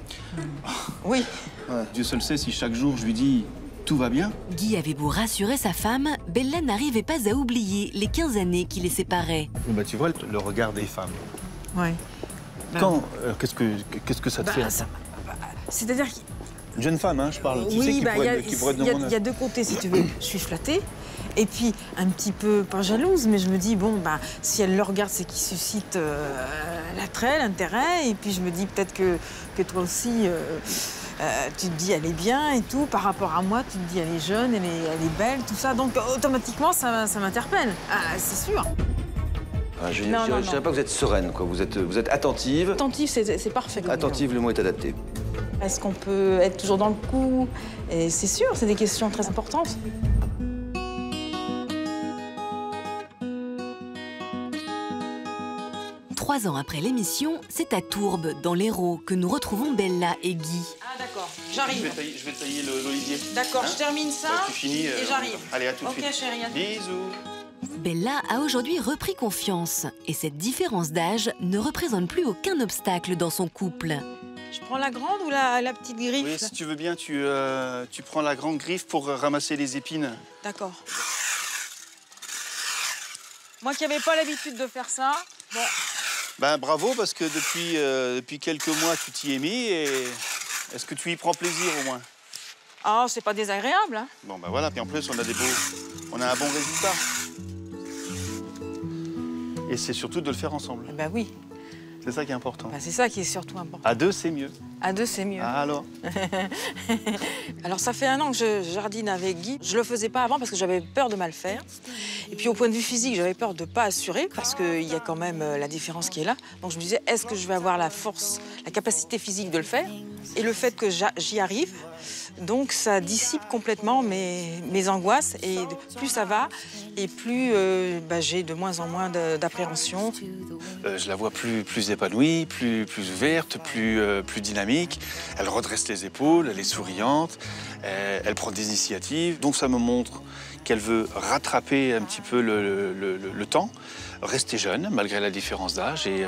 Oui. Ouais. Dieu seul sait si chaque jour je lui dis « tout va bien ». Guy avait beau rassurer sa femme, Bella n'arrivait pas à oublier les 15 années qui les séparaient. Tu vois le regard des femmes. Oui. Qu'est-ce que ça te fait? C'est-à-dire Une jeune femme, hein, je parle. Qui Oui, qui pourrait être de mon âge. Il y a deux côtés, si tu veux. Je suis flattée. Et puis, un petit peu, pas jalouse, mais je me dis, bon, bah, si elle le regarde, c'est qu'il suscite l'attrait, l'intérêt. Et puis, je me dis peut-être que toi aussi, tu te dis, elle est bien et tout. Par rapport à moi, tu te dis, elle est jeune, elle est belle, tout ça. Donc, automatiquement, ça m'interpelle. Ah, c'est sûr. Je ne dirais pas que vous êtes sereine, quoi. Vous êtes attentive. Attentive, c'est parfait. Attentive, le mot est adapté. Est-ce qu'on peut être toujours dans le coup? Et c'est sûr, c'est des questions très importantes. Trois ans après l'émission, c'est à Tourbe, dans l'Hérault, que nous retrouvons Bella et Guy. Ah d'accord, j'arrive. Je vais tailler l'olivier. D'accord, je termine ça tu finis, et j'arrive. Allez, à tout de suite. Ok chérie. Bisous. Bella a aujourd'hui repris confiance et cette différence d'âge ne représente plus aucun obstacle dans son couple. Je prends la grande ou la petite griffe? Oui, si tu veux bien, tu prends la grande griffe pour ramasser les épines. D'accord. Moi qui n'avais pas l'habitude de faire ça, bon... Ben, bravo, parce que depuis quelques mois, tu t'y es mis et est-ce que tu y prends plaisir au moins? Ah, c'est pas désagréable, hein? Bon, ben voilà, puis en plus, on a un bon résultat. Et c'est surtout de le faire ensemble. Ben oui. C'est ça qui est important. Ben, c'est ça qui est surtout important. À deux, c'est mieux. À deux, c'est mieux. Ah, alors? Alors, ça fait 1 an que je jardine avec Guy. Je le faisais pas avant parce que j'avais peur de mal faire. Et puis, au point de vue physique, j'avais peur de pas assurer parce qu'il y a quand même la différence qui est là. Donc, je me disais, est-ce que je vais avoir la force, la capacité physique de le faire? Et le fait que j'y arrive, donc ça dissipe complètement mes angoisses. Et plus ça va, et plus j'ai de moins en moins d'appréhension. Je la vois plus épanouie, plus ouverte, plus dynamique. Elle redresse les épaules, elle est souriante, elle prend des initiatives. Donc ça me montre qu'elle veut rattraper un petit peu le temps, rester jeune malgré la différence d'âge. Et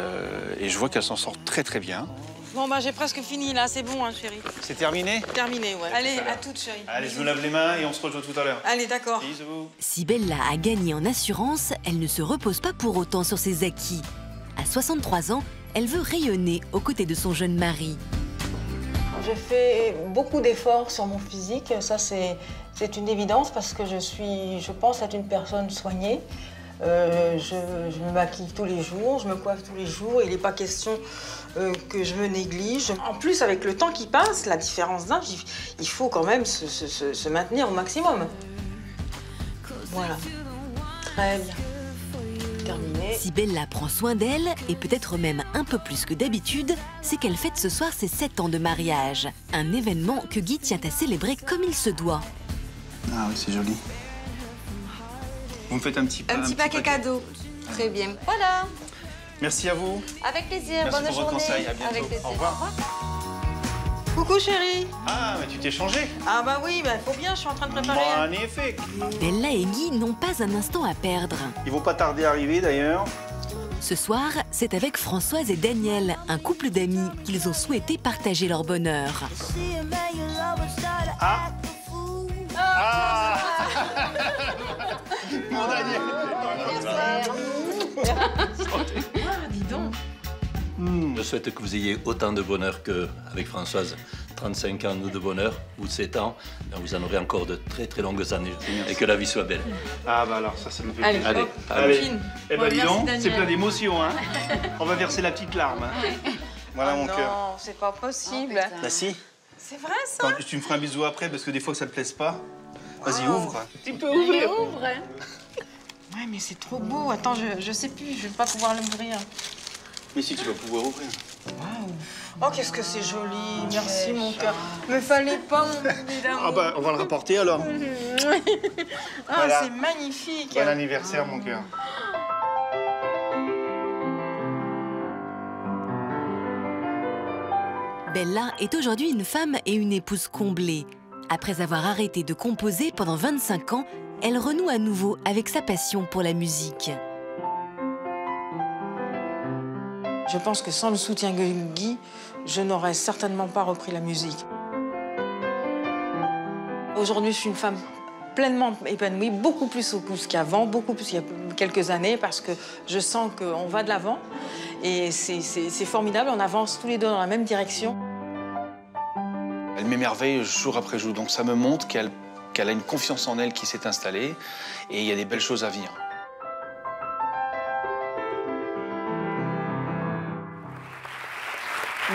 je vois qu'elle s'en sort très bien. Bon, j'ai presque fini là, c'est bon, hein, chérie. C'est terminé? Terminé, ouais. Allez, à toutes, chérie. Allez, je me lave les mains et on se rejoint tout à l'heure. Allez, d'accord. Bisous. Si Bella a gagné en assurance, elle ne se repose pas pour autant sur ses acquis. À 63 ans, elle veut rayonner aux côtés de son jeune mari. J'ai fait beaucoup d'efforts sur mon physique, ça c'est une évidence parce que je pense être une personne soignée. Je me maquille tous les jours, je me coiffe tous les jours, il n'est pas question que je me néglige. En plus, avec le temps qui passe, la différence d'âge, il faut quand même se maintenir au maximum. Voilà, très bien. Terminé. Si Bella prend soin d'elle, et peut-être même un peu plus que d'habitude, c'est qu'elle fête ce soir ses 7 ans de mariage. Un événement que Guy tient à célébrer comme il se doit. Ah oui, c'est joli. Vous me faites un petit paquet cadeau. Très bien. Voilà. Merci à vous. Avec plaisir. Merci Bonne pour votre journée. conseil. À bientôt. Avec plaisir. Au revoir. Coucou chérie. Ah, mais tu t'es changé. Ah bah oui, faut bien, je suis en train de préparer. Magnifique. Bella et Guy n'ont pas un instant à perdre. Ils vont pas tarder à arriver d'ailleurs. Ce soir, c'est avec Françoise et Daniel, un couple d'amis, qu'ils ont souhaité partager leur bonheur. Ah. Ah. Mon Daniel. Dis donc. Je souhaite que vous ayez autant de bonheur qu'avec Françoise. 35 ans, nous, de bonheur, ou 7 ans, vous en aurez encore de très longues années. Et que la vie soit belle. Ah bah alors, ça me fait plaisir. Allez. Eh ben dis donc, c'est plein d'émotions, hein. On va verser la petite larme. Hein. Voilà mon cœur. Non, c'est pas possible. Bah si. C'est vrai ça? Attends, tu me feras un bisou après, parce que des fois que ça te plaise pas. Vas-y, ouvre. Tu peux ouvrir. Ouais, mais c'est trop beau. Attends, je sais plus, je vais pas pouvoir l'ouvrir. Mais si, tu vas pouvoir ouvrir. Waouh. Oh, qu'est-ce que c'est joli. Merci, mon cœur. Me fallait pas, mon bébé d'amour. Ah bah, on va le rapporter alors. Ah, voilà. C'est magnifique. Bon anniversaire, mon cœur. Bella est aujourd'hui une femme et une épouse comblée. Après avoir arrêté de composer pendant 25 ans, elle renoue à nouveau avec sa passion pour la musique. Je pense que sans le soutien de Guy, je n'aurais certainement pas repris la musique. Aujourd'hui, je suis une femme pleinement épanouie, beaucoup plus qu'avant, beaucoup plus qu'il y a quelques années, parce que je sens qu'on va de l'avant. Et c'est formidable, on avance tous les deux dans la même direction. Elle m'émerveille jour après jour. Donc ça me montre qu'elle a une confiance en elle qui s'est installée et il y a des belles choses à venir.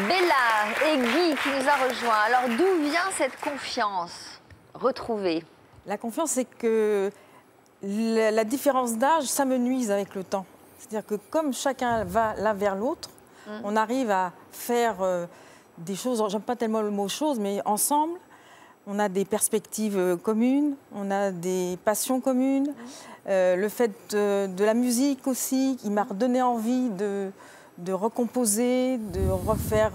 Bella et Guy qui nous a rejoints. Alors d'où vient cette confiance retrouvée? La confiance, c'est que la différence d'âge, ça me nuise avec le temps. C'est-à-dire que comme chacun va l'un vers l'autre, on arrive à faire des choses, j'aime pas tellement le mot choses, mais ensemble, on a des perspectives communes, on a des passions communes. Le fait de la musique aussi, qui m'a redonné envie de recomposer, de refaire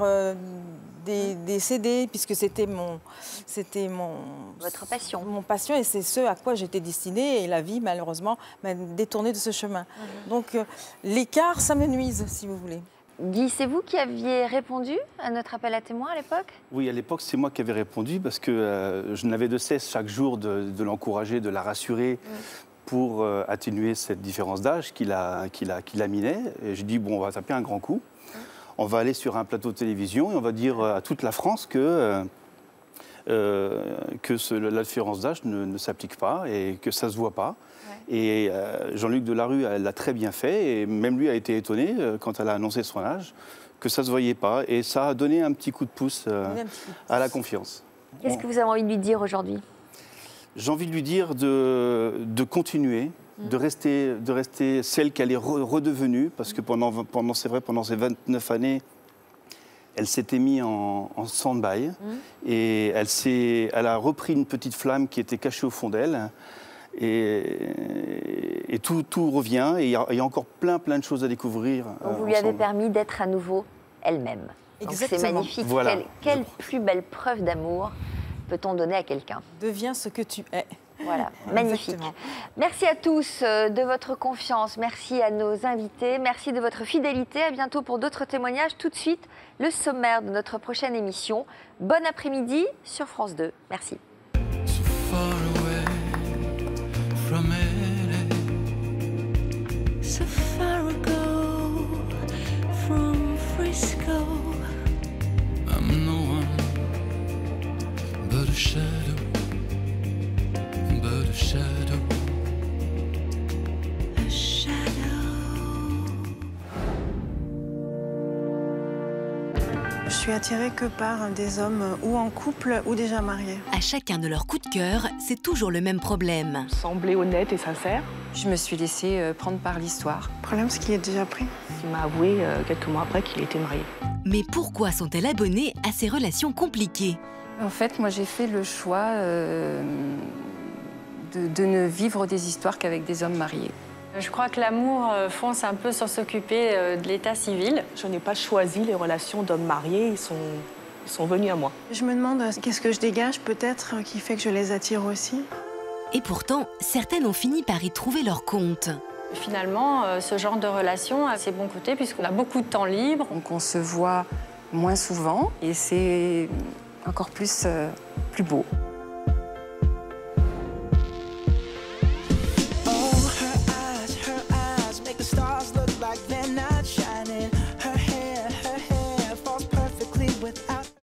des CD, puisque c'était votre passion. Mon passion, et c'est ce à quoi j'étais destinée. Et la vie, malheureusement, m'a détournée de ce chemin. Donc, l'écart, ça me nuise, si vous voulez. Guy, c'est vous qui aviez répondu à notre appel à témoins à l'époque? Oui, à l'époque, c'est moi qui avais répondu parce que je n'avais de cesse chaque jour de l'encourager, de la rassurer pour atténuer cette différence d'âge qui la minait. Et j'ai dit, bon, on va taper un grand coup. On va aller sur un plateau de télévision et on va dire à toute la France que la différence d'âge ne s'applique pas et que ça ne se voit pas. Ouais. Et Jean-Luc Delarue l'a très bien fait et même lui a été étonné quand elle a annoncé son âge que ça ne se voyait pas. Et ça a donné un petit coup de pouce à la confiance. Qu'est-ce que vous avez envie de lui dire aujourd'hui? J'ai envie de lui dire de continuer, de rester celle qu'elle est redevenue, parce que pendant ces 29 années, elle s'était mise en stand-by et elle a repris une petite flamme qui était cachée au fond d'elle. Et tout revient, et il y a encore plein de choses à découvrir. Donc vous lui avez permis d'être à nouveau elle-même. C'est magnifique. Voilà. Quelle plus belle preuve d'amour peut-on donner à quelqu'un? Deviens ce que tu es. Voilà, magnifique. Merci à tous de votre confiance, merci à nos invités, merci de votre fidélité. À bientôt pour d'autres témoignages. Tout de suite, le sommaire de notre prochaine émission. Bon après-midi sur France 2. Merci. Je suis attirée que par des hommes ou en couple ou déjà mariés. À chacun de leurs coups de cœur, c'est toujours le même problème. Semblait honnête et sincère. Je me suis laissée prendre par l'histoire. Le problème, c'est qu'il est déjà pris. Il m'a avoué quelques mois après qu'il était marié. Mais pourquoi sont-elles abonnées à ces relations compliquées? En fait, moi, j'ai fait le choix de ne vivre des histoires qu'avec des hommes mariés. Je crois que l'amour fonce un peu sans s'occuper de l'état civil. Je n'ai pas choisi les relations d'hommes mariés, ils sont venus à moi. Je me demande qu'est-ce que je dégage peut-être qui fait que je les attire aussi. Et pourtant, certaines ont fini par y trouver leur compte. Finalement, ce genre de relation a ses bons côtés puisqu'on a beaucoup de temps libre. Donc on se voit moins souvent et c'est encore plus beau.